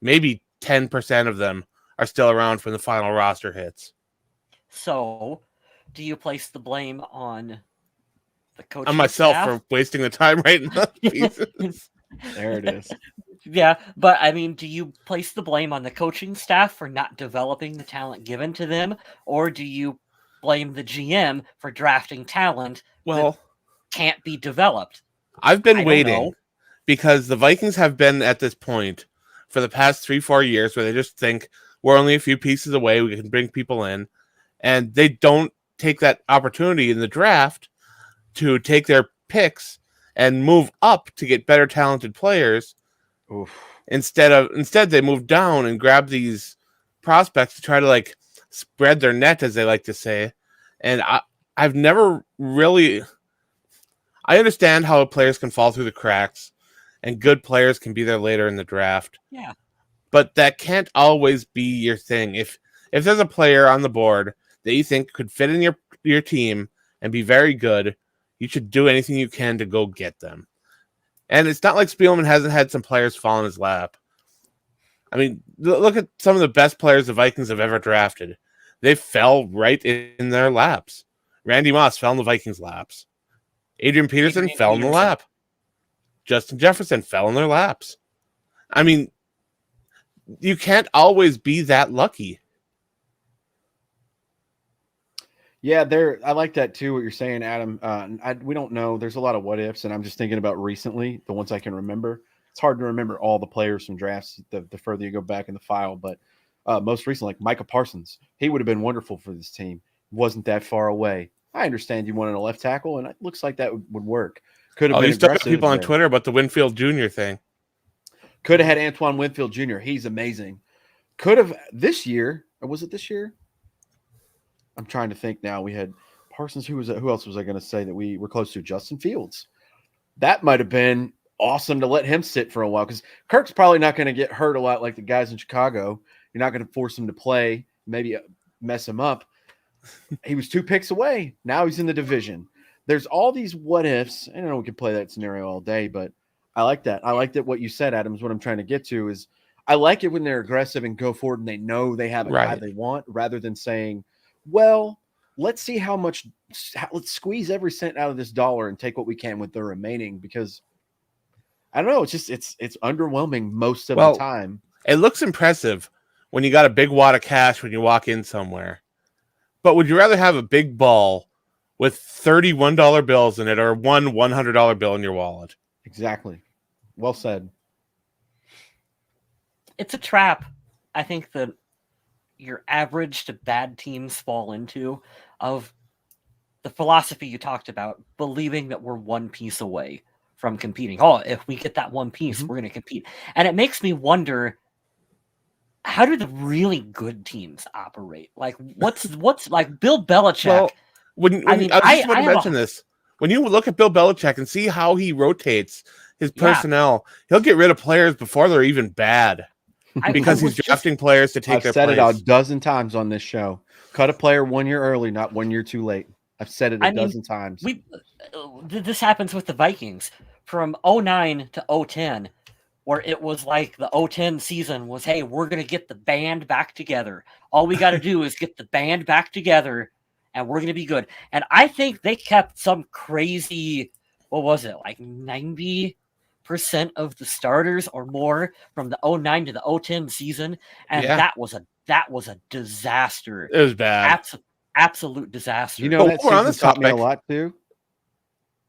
maybe 10% of them are still around when the final roster hits. So, do you place the blame on the coach? On myself for wasting the time writing the pieces. There it is. Yeah, but I mean, do you place the blame on the coaching staff for not developing the talent given to them, or do you blame the GM for drafting talent that can't be developed? I've been waiting because the Vikings have been at this point for the past 3-4 years where they just think we're only a few pieces away, we can bring people in, and they don't take that opportunity in the draft to take their picks and move up to get better talented players. Oof. Instead they move down and grab these prospects to try to spread their net, as they like to say. And I've never really, I understand how players can fall through the cracks and good players can be there later in the draft. Yeah. But that can't always be your thing. If there's a player on the board that you think could fit in your team and be very good, you should do anything you can to go get them. And it's not like Spielman hasn't had some players fall in his lap. I mean, look at some of the best players the Vikings have ever drafted. They fell right in their laps. Randy Moss fell in the Vikings' laps. Adrian Peterson Adrian fell in the Peterson. lap. Justin Jefferson fell in their laps. I mean, you can't always be that lucky. Yeah, I like that too. What you're saying, Adam. We don't know. There's a lot of what ifs, and I'm just thinking about recently, the ones I can remember. It's hard to remember all the players from drafts the further you go back in the file, but most recently, like Micah Parsons, he would have been wonderful for this team. Wasn't that far away. I understand you wanted a left tackle, and it looks like that would work. Could have been You still got aggressive people on there. Twitter about the Winfield Jr. thing. Could have had Antoine Winfield Jr. He's amazing. Could have this year, or was it this year? I'm trying to think now. We had Parsons. Who else was I going to say that we were close to? Justin Fields. That might have been awesome to let him sit for a while because Kirk's probably not going to get hurt a lot like the guys in Chicago. You're not going to force him to play, maybe mess him up. He was 2 picks away. Now he's in the division. There's all these what ifs. I know we could play that scenario all day, but I like that. I like that what you said, Adam, is what I'm trying to get to is I like it when they're aggressive and go forward and they know they have a guy they want rather than saying, well, let's see let's squeeze every cent out of this dollar and take what we can with the remaining because I don't know. It's just, it's underwhelming most of the time. It looks impressive when you got a big wad of cash when you walk in somewhere. But would you rather have a big ball with $31 bills in it or one $100 bill in your wallet? Exactly. Well said. It's a trap. I think that your average to bad teams fall into of the philosophy you talked about, believing that we're one piece away from competing. Oh, if we get that one piece, we're going to compete. And it makes me wonder, how do the really good teams operate? Like, what's like Bill Belichick? Well, I just want to mention this. When you look at Bill Belichick and see how he rotates his personnel, he'll get rid of players before they're even bad because he's drafting players to take their place. I've said it a dozen times on this show. Cut a player 1 year early, not 1 year too late. I've said it a dozen times. This happens with the Vikings from 2009 to 2010. Where it was like the 2010 season was, hey, we're going to get the band back together. All we got to do is get the band back together, and we're going to be good. And I think they kept some crazy, what was it, like 90% of the starters or more from the 2009 to the 2010 season, and that was a disaster. It was bad. Absolute disaster. You know, that season taught me a lot, too.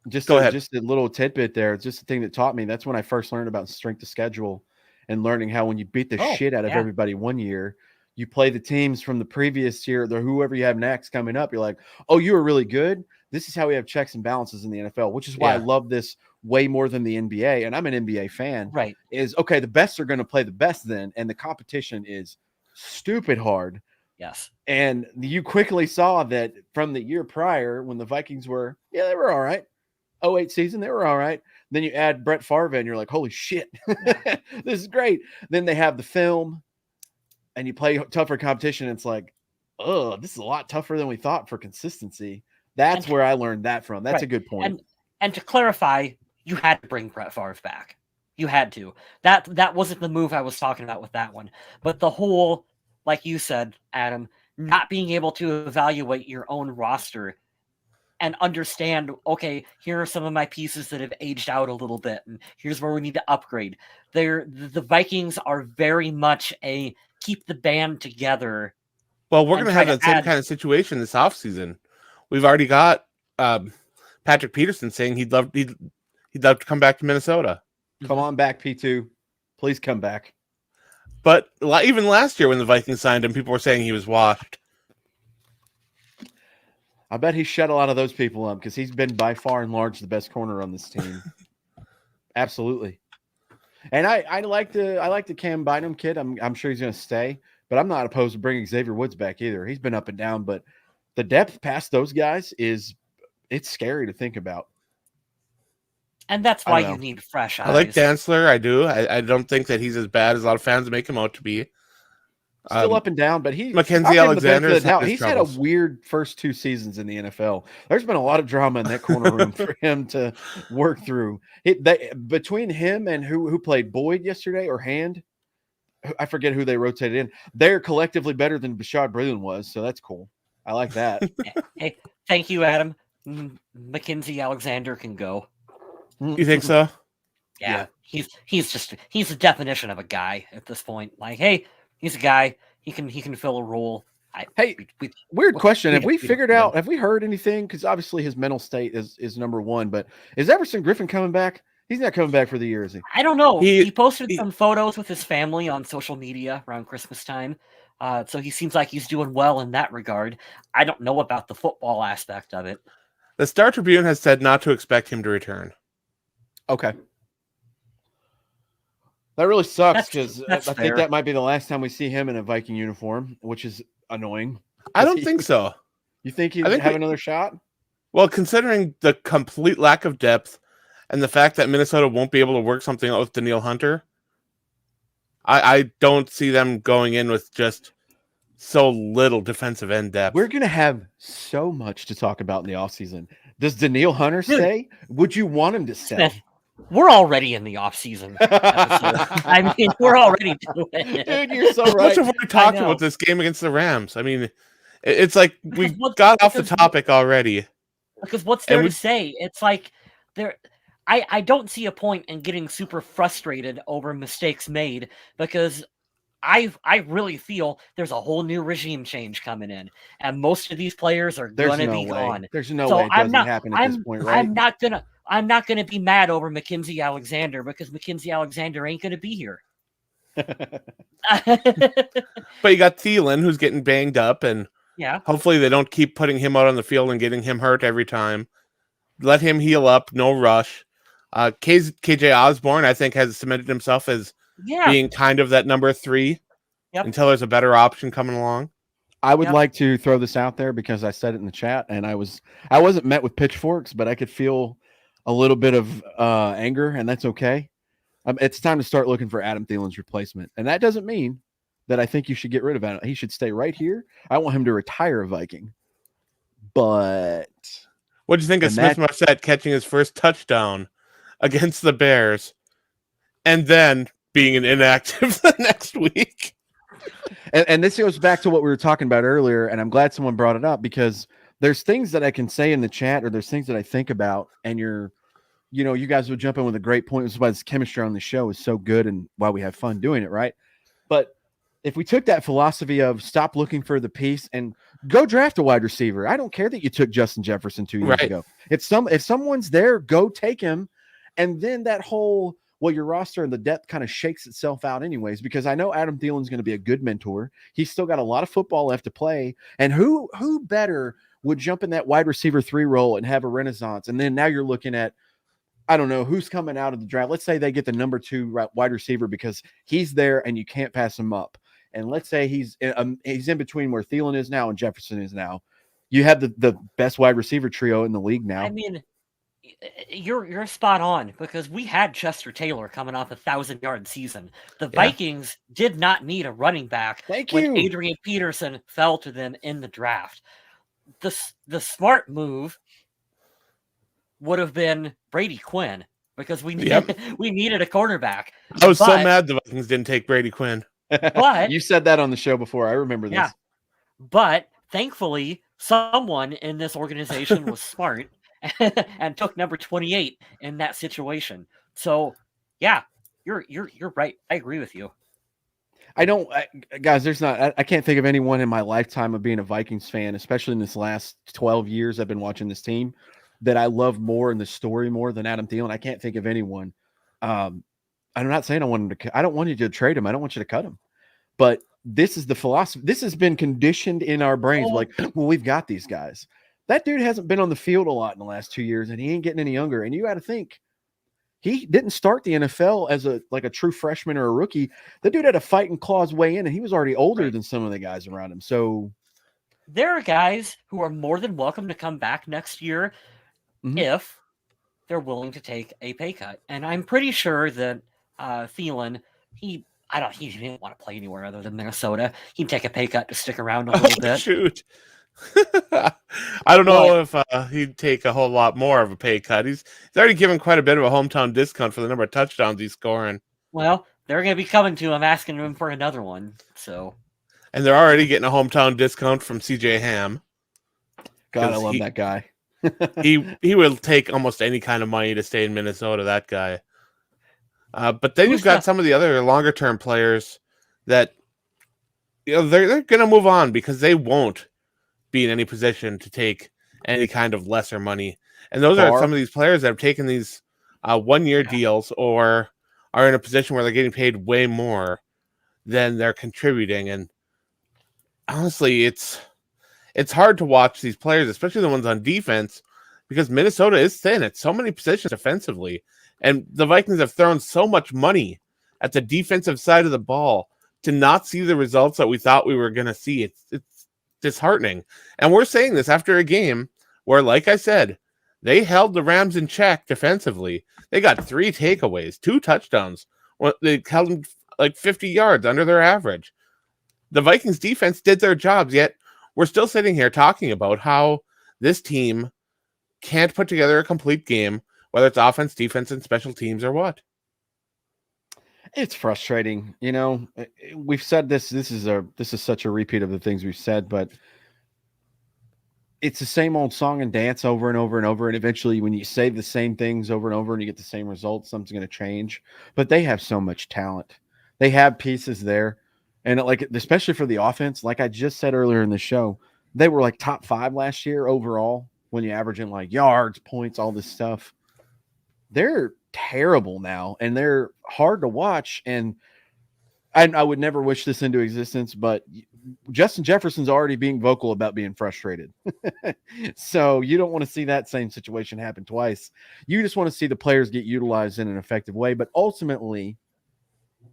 Just a little tidbit there. It's just the thing that taught me. That's when I first learned about strength of schedule and learning how when you beat the shit out of everybody 1 year, you play the teams from the previous year, whoever you have next coming up. You're like, oh, you were really good. This is how we have checks and balances in the NFL, which is why I love this way more than the NBA. And I'm an NBA fan. Right. Is okay. The best are going to play the best then. And the competition is stupid hard. Yes. And you quickly saw that from the year prior when the Vikings were, they were all right. 2008 season, they were all right. Then you add Brett Favre and you're like, holy shit, this is great. Then they have the film and you play tougher competition. And it's like, oh, this is a lot tougher than we thought for consistency. That's where I learned that from. That's a good point. And to clarify, you had to bring Brett Favre back. You had to. That wasn't the move I was talking about with that one. But the whole, like you said, Adam, not being able to evaluate your own roster and understand, okay, here are some of my pieces that have aged out a little bit, and here's where we need to upgrade. The Vikings are very much a keep the band together. Well, we're going to have that same kind of situation this offseason. We've already got Patrick Peterson saying he'd love to come back to Minnesota. Come on back, P2. Please come back. But even last year when the Vikings signed him, people were saying he was washed. I bet he shut a lot of those people up because he's been by far and large the best corner on this team. Absolutely. And I like the Cam Bynum kid. I'm sure he's going to stay, but I'm not opposed to bringing Xavier Woods back either. He's been up and down, but the depth past those guys it's scary to think about. And that's why you need fresh eyes. I like Dantzler. I do. I don't think that he's as bad as a lot of fans make him out to be. Still up and down, but Mackenzie Alexander. He's had a weird first 2 seasons in the NFL. There's been a lot of drama in that corner room for him to work through. Between him and who played Boyd yesterday or Hand, I forget who they rotated in. They're collectively better than Bashad Breeland was, so that's cool. I like that. Hey, thank you, Adam. Mackenzie Alexander can go. You think so? Yeah. He's the definition of a guy at this point. Like, hey, he's a guy. He can fill a role. Weird question. Have we figured out? Have we heard anything? Because obviously his mental state is number one. But is Everson Griffin coming back? He's not coming back for the year, is he? I don't know. He posted some photos with his family on social media around Christmas time. So he seems like he's doing well in that regard. I don't know about the football aspect of it. The Star Tribune has said not to expect him to return. Okay. That really sucks because I think that might be the last time we see him in a Viking uniform, which is annoying. I don't think so. You think he'd have another shot? Well, considering the complete lack of depth and the fact that Minnesota won't be able to work something out with Danielle Hunter, I don't see them going in with just so little defensive end depth. We're going to have so much to talk about in the offseason. Does Danielle Hunter stay? Would you want him to stay? Smith, we're already in the offseason. I mean, we're already doing it. Dude, you're so How right. much have we talked about this game against the Rams? I mean, it's like we got off the topic already. Because what's there to say? It's like I don't see a point in getting super frustrated over mistakes made because I really feel there's a whole new regime change coming in, and most of these players are going to be gone. There's no way it doesn't happen at this point, right? I'm not gonna be mad over Mackenzie Alexander because Mackenzie Alexander ain't gonna be here. But you got Thielen, who's getting banged up, and hopefully they don't keep putting him out on the field and getting him hurt every time. Let him heal up, no rush. KJ Osborne, I think, has cemented himself as being kind of that number 3 until there's a better option coming along. I would like to throw this out there because I said it in the chat, and I wasn't met with pitchforks, but I could feel a little bit of anger, and that's okay. It's time to start looking for Adam Thielen's replacement, and that doesn't mean that I think you should get rid of him. He should stay right here. I want him to retire a Viking. But what do you think of Smith-Marset catching his first touchdown against the Bears and then being an inactive the next week? And this goes back to what we were talking about earlier, and I'm glad someone brought it up because there's things that I can say in the chat or there's things that I think about, and you guys would jump in with a great point. This is why this chemistry on the show is so good and why we have fun doing it, right? But if we took that philosophy of stop looking for the piece and go draft a wide receiver, I don't care that you took Justin Jefferson 2 years ago. If someone's there, go take him. And then that whole, your roster and the depth kind of shakes itself out anyways, because I know Adam Thielen's going to be a good mentor. He's still got a lot of football left to play. And who better would jump in that wide receiver 3 role and have a renaissance? And then now you're looking at, I don't know, who's coming out of the draft. Let's say they get the number 2 wide receiver because he's there and you can't pass him up. And let's say he's in between where Thielen is now and Jefferson is now. You have the best wide receiver trio in the league now. I mean, you're spot on because we had Chester Taylor coming off a 1,000-yard season. The Vikings did not need a running back when Adrian Peterson fell to them in the draft. The smart move would have been Brady Quinn because we needed a quarterback. I was so mad the Vikings didn't take Brady Quinn. But you said that on the show before. I remember this. Yeah, but thankfully, someone in this organization was smart and took number 28 in that situation. So, yeah, you're right. I agree with you. Guys, I can't think of anyone in my lifetime of being a Vikings fan, especially in this last 12 years I've been watching this team, that I love more in the story more than Adam Thielen. I can't think of anyone. I'm not saying I want him to. I don't want you to trade him. I don't want you to cut him. But this is the philosophy. This has been conditioned in our brains. We've got these guys. That dude hasn't been on the field a lot in the last 2 years, and he ain't getting any younger. And you got to think, he didn't start the NFL as a true freshman or a rookie. The dude had a fighting claws way in, and he was already older than some of the guys around him. So there are guys who are more than welcome to come back next year if they're willing to take a pay cut. And I'm pretty sure that Thielen, he didn't want to play anywhere other than Minnesota. He'd take a pay cut to stick around a little bit. Shoot. I don't know if he'd take a whole lot more of a pay cut. He's already given quite a bit of a hometown discount for the number of touchdowns he's scoring. Well, they're going to be coming to him asking him for another one. So, and they're already getting a hometown discount from CJ Ham. God, I love that guy. He will take almost any kind of money to stay in Minnesota, that guy. But then you've got some of the other longer term players that they're going to move on because they won't be in any position to take any kind of lesser money. And those are some of these players that have taken these 1-year deals or are in a position where they're getting paid way more than they're contributing. And honestly, it's hard to watch these players, especially the ones on defense, because Minnesota is thin at so many positions defensively. And the Vikings have thrown so much money at the defensive side of the ball to not see the results that we thought we were going to see. It's disheartening. And we're saying this after a game where, like I said, they held the Rams in check defensively. They got 3 takeaways, 2 touchdowns. They held them like 50 yards under their average. The Vikings defense did their jobs, yet we're still sitting here talking about how this team can't put together a complete game, whether it's offense, defense, and special teams or what. It's frustrating. We've said this. This is such a repeat of the things we've said, but it's the same old song and dance over and over and over. And eventually when you say the same things over and over and you get the same results, something's going to change. But they have so much talent. They have pieces there. And especially for the offense, like I just said earlier in the show, they were like top 5 last year overall when you average in like yards, points, all this stuff. They're terrible now, and they're hard to watch. And I would never wish this into existence, but Justin Jefferson's already being vocal about being frustrated. So you don't want to see that same situation happen twice. You just want to see the players get utilized in an effective way. But ultimately,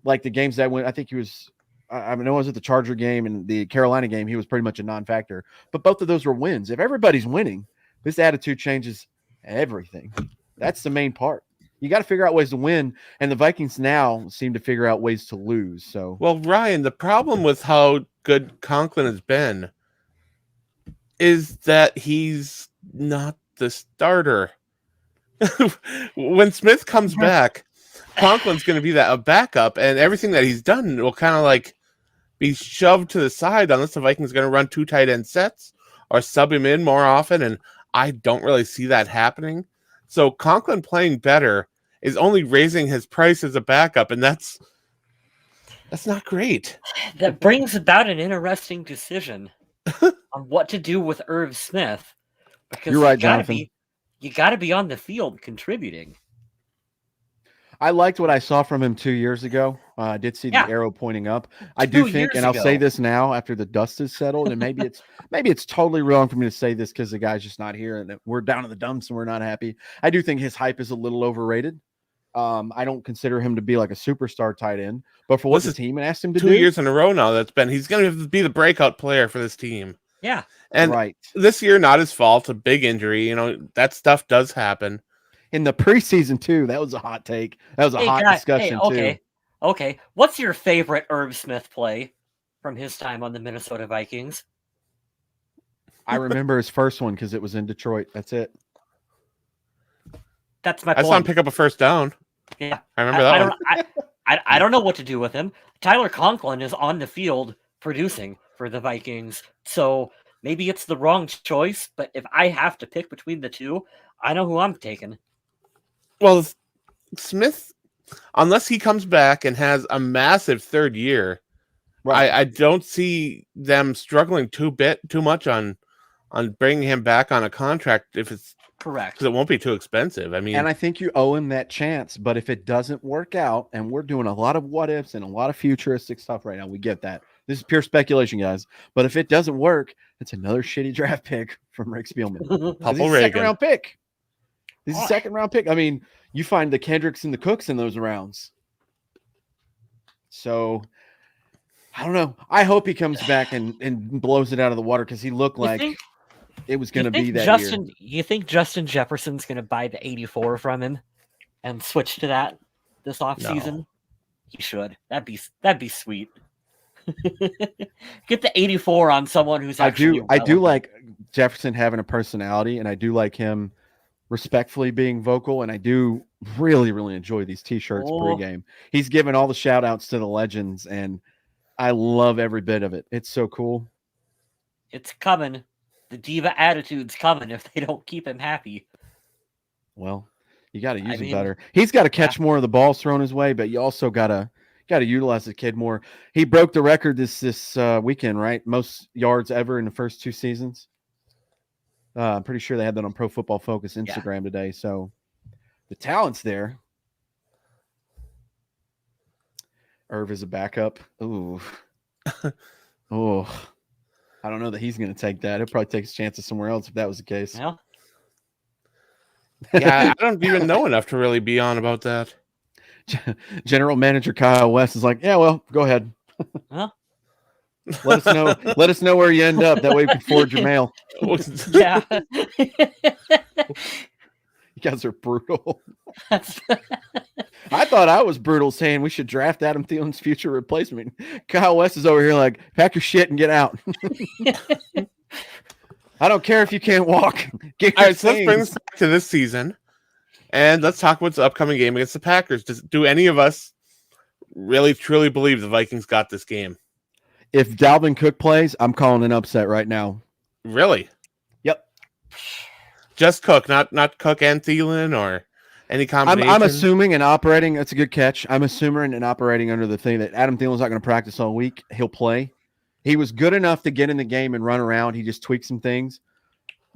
like the games that went, I think he was, I know I was at the Charger game and the Carolina game, he was pretty much a non-factor. But both of those were wins. If everybody's winning, this attitude changes everything. That's the main part. You got to figure out ways to win, and the Vikings now seem to figure out ways to lose. So, well, Ryan, the problem with how good Conklin has been is that he's not the starter. When Smith comes back, Conklin's going to be a backup, and everything that he's done will kind of like be shoved to the side unless the Vikings are going to run 2 tight end sets or sub him in more often, and I don't really see that happening. So Conklin playing better is only raising his price as a backup, and that's not great. That brings about an interesting decision on what to do with Irv Smith. Because you're right, Jonathan. You got to be on the field contributing. I liked what I saw from him 2 years ago. I did see the arrow pointing up. I do think, and I'll say this now after the dust is settled, and maybe it's totally wrong for me to say this because the guy's just not here and we're down in the dumps and we're not happy. I do think his hype is a little overrated. I don't consider him to be like a superstar tight end, but for what the team asked him to do, 2 years in a row now, he's going to be the breakout player for this team. Yeah, and this year, not his fault, a big injury. That stuff does happen. In the preseason too, that was a hot take. That was a hot discussion too. Okay. What's your favorite Irv Smith play from his time on the Minnesota Vikings? I remember his first one because it was in Detroit. That's it. That's my point. I saw him pick up a first down. Yeah, I remember that one. I don't know what to do with him. Tyler Conklin is on the field producing for the Vikings, so maybe it's the wrong choice. But if I have to pick between the two, I know who I'm taking. Well, Smith, unless he comes back and has a massive third year, I don't see them struggling too much on bringing him back on a contract if it's correct, because it won't be too expensive. I mean, and I think you owe him that chance. But if it doesn't work out, and we're doing a lot of what ifs and a lot of futuristic stuff right now, we get that. This is pure speculation, guys. But if it doesn't work, it's another shitty draft pick from Rick Spielman. Purple Reagan. Second-round pick. This is a second-round pick. I mean, you find the Kendricks and the Cooks in those rounds. So, I don't know. I hope he comes back and blows it out of the water because he looked like it was going to be that year. You think Justin Jefferson's going to buy the 84 from him and switch to that this offseason? No. He should. That'd be sweet. Get the 84 on someone who's actually I do like Jefferson having a personality, and I do like him respectfully being vocal, and I do really, really enjoy these t-shirts pregame. He's given all the shout outs to the legends, and I love every bit of it. It's so cool. It's coming. the diva attitude's coming if they don't keep him happy. Well, you got to use him mean, better. He's got to catch more of the balls thrown his way, but you also got to utilize the kid more. He broke the record this weekend, right? Most yards ever in the first 2 seasons. I'm pretty sure they had that on Pro Football Focus Instagram today. So the talent's there. Irv is a backup. Ooh. Oh. I don't know that he's going to take that. He'll probably take his chances somewhere else if that was the case. Well, Yeah, I don't even know enough to really be on about that. General Manager Kyle West is like, yeah, well, go ahead. Huh? Let us know. Let us know where you end up. That way we can forge your mail. Yeah. You guys are brutal. I thought I was brutal saying we should draft Adam Thielen's future replacement. Kyle West is over here like, pack your shit and get out. I don't care if you can't walk. All right, so let's bring this back to this season, and let's talk about the upcoming game against the Packers. Do any of us really, truly believe the Vikings got this game? If Dalvin Cook plays, I'm calling an upset right now. Really? Yep. Just Cook, not Cook and Thielen or any combination? I'm assuming and operating. That's a good catch. I'm assuming and operating under the thing that Adam Thielen's not going to practice all week. He'll play. He was good enough to get in the game and run around. He just tweaked some things.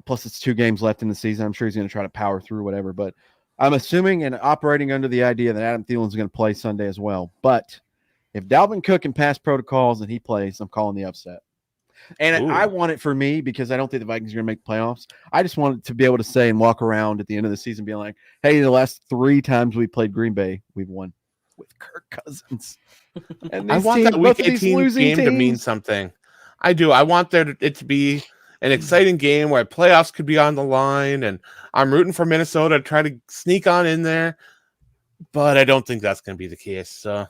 Plus, it's 2 games left in the season. I'm sure he's going to try to power through whatever. But I'm assuming and operating under the idea that Adam Thielen's going to play Sunday as well. But if Dalvin Cook can pass protocols and he plays, I'm calling the upset. And I want it for me because I don't think the Vikings are going to make playoffs. I just want to be able to say and walk around at the end of the season being like, hey, the last 3 times we played Green Bay, we've won with Kirk Cousins. And I want that Week 18 game to mean something. I do. I want it to be an exciting game where playoffs could be on the line, and I'm rooting for Minnesota to try to sneak on in there, but I don't think that's going to be the case. So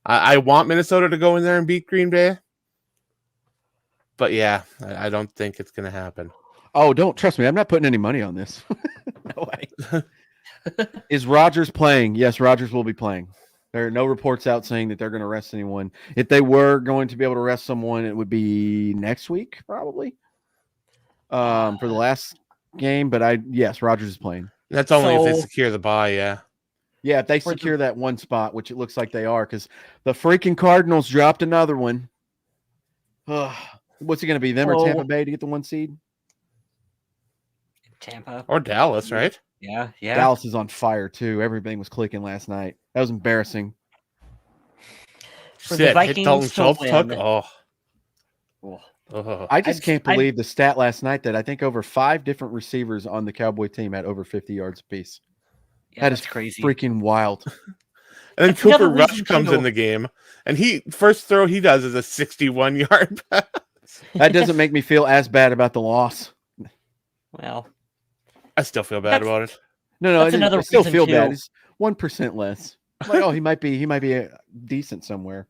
I want Minnesota to go in there and beat Green Bay, but yeah, I don't think it's going to happen. Oh, don't trust me. I'm not putting any money on this. No way. Is Rodgers playing? Yes, Rodgers will be playing. There are no reports out saying that they're going to rest anyone. If they were going to be able to rest someone, it would be next week, probably, for the last game. But yes, Rodgers is playing. That's only if they secure the bye, yeah. Yeah, if they secure that one spot, which it looks like they are, because the freaking Cardinals dropped another one. What's it going to be, them or Tampa Bay to get the 1 seed? Tampa. Or Dallas, right? Yeah. Dallas is on fire, too. Everything was clicking last night. That was embarrassing. For the Vikings hit Dalton Schultz tuck. I just can't believe the stat last night that I think over 5 different receivers on the Cowboy team had over 50 yards apiece. Yeah, that is crazy. Freaking wild. And then Cooper Rush comes in the game, and first throw he does is a 61-yard pass. That doesn't make me feel as bad about the loss. Well, I still feel bad about it. No, I still feel bad. It's 1% less. Like, he might be decent somewhere.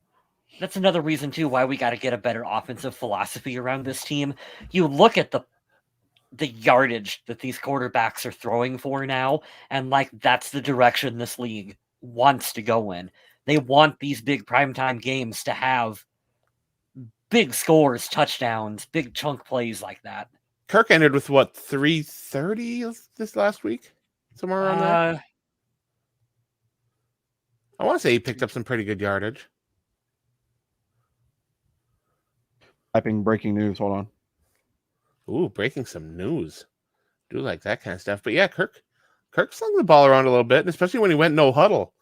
That's another reason too why we got to get a better offensive philosophy around this team. You look at the yardage that these quarterbacks are throwing for now, and that's the direction this league wants to go in. They want these big primetime games to have big scores, touchdowns, big chunk plays like that. Kirk ended with 330 this last week? Somewhere around there? I want to say he picked up some pretty good yardage. Typing breaking news. Hold on. Ooh, breaking some news. Do like that kind of stuff. But yeah, Kirk slung the ball around a little bit, and especially when he went no huddle.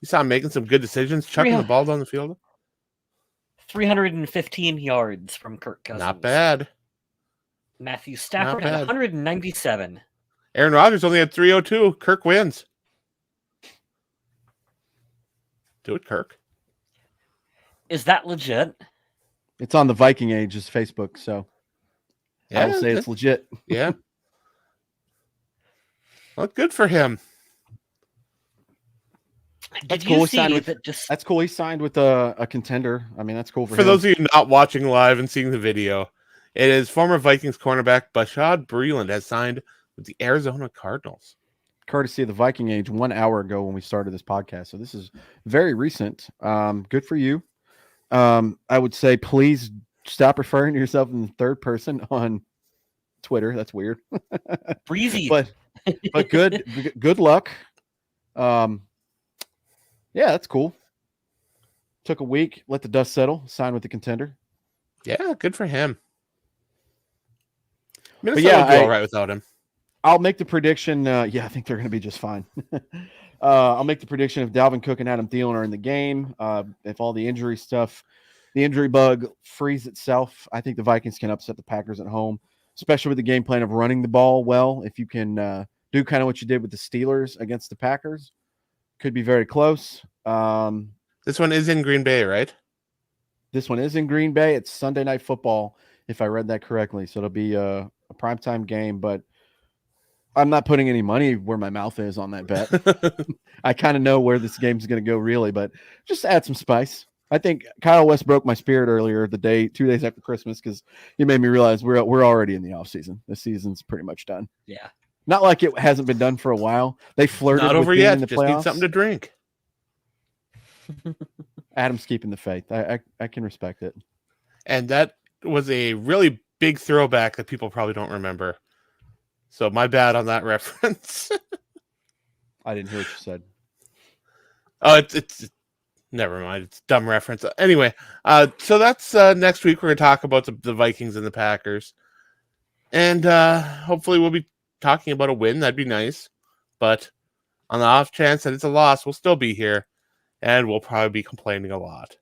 You saw him making some good decisions, chucking the ball down the field. 315 yards from Kirk Cousins. Not bad. Matthew Stafford had 197. Aaron Rodgers only had 302. Kirk wins. Do it, Kirk. Is that legit? It's on the Viking Age's Facebook, so yeah, I will say it's legit. Yeah. Well, good for him. That's cool. That's cool. He signed with a contender. I mean, that's cool for him. Those of you not watching live and seeing the video, it is former Vikings cornerback Bashad Breeland has signed with the Arizona Cardinals. Courtesy of the Viking Age 1 hour ago when we started this podcast. So this is very recent. Good for you. I would say please stop referring to yourself in the third person on Twitter. That's weird. Breezy. but good luck. Yeah, that's cool. Took a week, let the dust settle, sign with the contender. Yeah, good for him. But Minnesota yeah, will do all right without him. I'll make the prediction. Yeah, I think they're going to be just fine. I'll make the prediction if Dalvin Cook and Adam Thielen are in the game. If all the injury stuff, the injury bug frees itself, I think the Vikings can upset the Packers at home, especially with the game plan of running the ball well. If you can do kind of what you did with the Steelers against the Packers, could be very close. This one is in Green Bay, right? This one is in Green Bay. It's Sunday Night Football, if I read that correctly. So it'll be a primetime game, but I'm not putting any money where my mouth is on that bet. I kind of know where this game's going to go, really, but just add some spice. I think Kyle West broke my spirit earlier 2 days after Christmas, because he made me realize we're already in the off season. The season's pretty much done. Yeah. Not like it hasn't been done for a while. They flirted Not with over being yet. in the Just playoffs. need something to drink. Adam's keeping the faith. I can respect it. And that was a really big throwback that people probably don't remember. So my bad on that reference. I didn't hear what you said. Oh, it's never mind. It's a dumb reference. Anyway, so that's next week. We're going to talk about the Vikings and the Packers. And hopefully we'll be talking about a win. That'd be nice. But on the off chance that it's a loss, we'll still be here. And we'll probably be complaining a lot.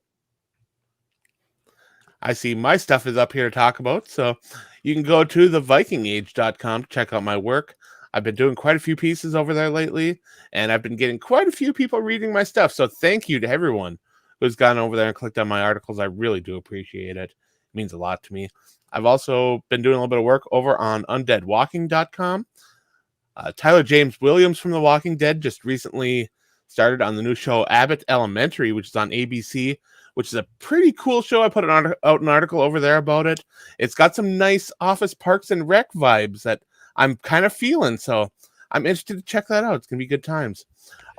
I see my stuff is up here to talk about. So you can go to thevikingage.com to check out my work. I've been doing quite a few pieces over there lately, and I've been getting quite a few people reading my stuff. So thank you to everyone who's gone over there and clicked on my articles. I really do appreciate it. It means a lot to me. I've also been doing a little bit of work over on undeadwalking.com. Tyler James Williams from The Walking Dead just recently started on the new show Abbott Elementary, which is on ABC, which is a pretty cool show. I put out an article over there about it. It's got some nice Office Parks and Rec vibes that I'm kind of feeling, so I'm interested to check that out. It's going to be good times.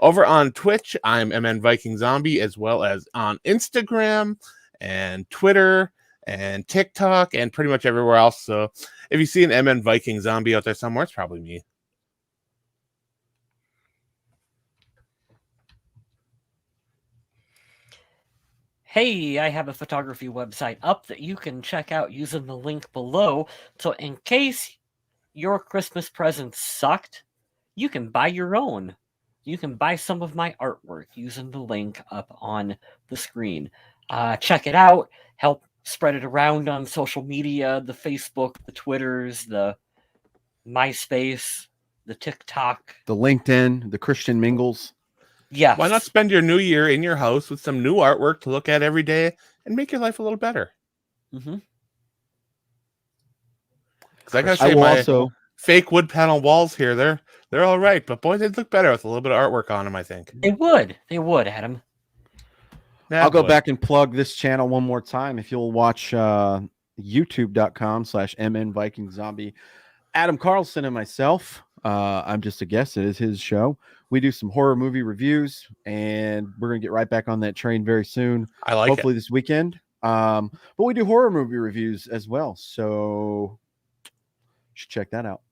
Over on Twitch, I'm MN Viking Zombie, as well as on Instagram and Twitter and TikTok and pretty much everywhere else. So if you see an MN Viking Zombie out there somewhere, it's probably me. Hey, I have a photography website up that you can check out using the link below. So in case your Christmas present sucked, you can buy your own. You can buy some of my artwork using the link up on the screen. Check it out. Help spread it around on social media, the Facebook, the Twitters, the MySpace, the TikTok. The LinkedIn, the Christian Mingles. Yes. Why not spend your new year in your house with some new artwork to look at every day and make your life a little better? Mm-hmm. Because I gotta say, also fake wood panel walls here, they're all right, but boy, they'd look better with a little bit of artwork on them, I think. They would, Adam. I'll go back and plug this channel one more time. If you'll watch youtube.com/MNVikingZombie, Adam Carlson and myself, I'm just a guest. It is his show. We do some horror movie reviews, and we're going to get right back on that train very soon. I like hopefully it. this weekend. But we do horror movie reviews as well. So you should check that out.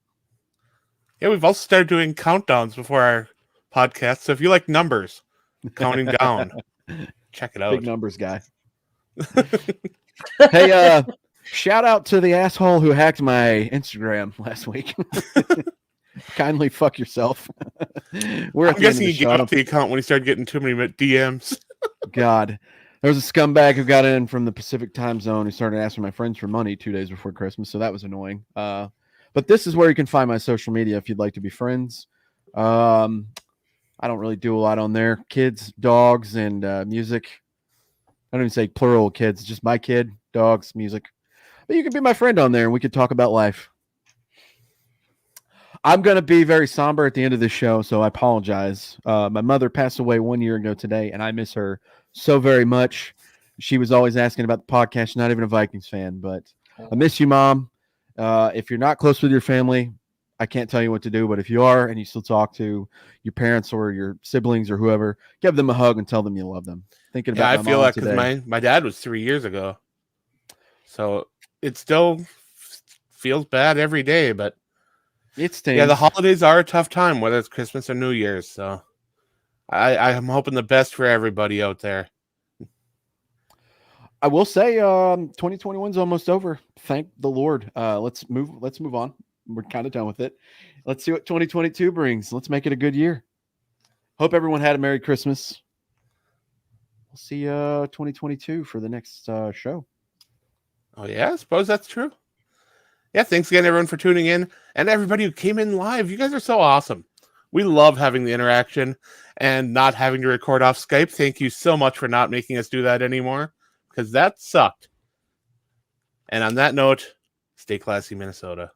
Yeah, we've also started doing countdowns before our podcast. So if you like numbers, counting down, check it out. Big numbers guy. Hey, shout out to the asshole who hacked my Instagram last week. Kindly fuck yourself. I'm guessing he gave up the account when he started getting too many DMs. God. There was a scumbag who got in from the Pacific time zone who started asking my friends for money 2 days before Christmas, so that was annoying. But this is where you can find my social media if you'd like to be friends. I don't really do a lot on there. Kids, dogs, and music. I don't even say plural kids, just my kid, dogs, music. But you can be my friend on there, and we could talk about life. I'm going to be very somber at the end of this show, so I apologize. My mother passed away 1 year ago today, and I miss her so very much. She was always asking about the podcast. She's not even a Vikings fan, but I miss you, Mom. If you're not close with your family, I can't tell you what to do, but if you are and you still talk to your parents or your siblings or whoever, give them a hug and tell them you love them. Thinking about I feel like because my dad was 3 years ago. So it's still feels bad every day, but It stings. yeah, the holidays are a tough time, whether it's Christmas or New Year's. So I'm hoping the best for everybody out there. I will say 2021 is almost over. Thank the Lord. Let's move on. We're kind of done with it. Let's see what 2022 brings. Let's make it a good year. Hope everyone had a Merry Christmas. We'll see 2022 for the next show. Oh yeah, I suppose that's true. Yeah, thanks again everyone for tuning in, and everybody who came in live. You guys are so awesome. We love having the interaction and not having to record off Skype. Thank you so much for not making us do that anymore, because that sucked. And on that note, stay classy, Minnesota.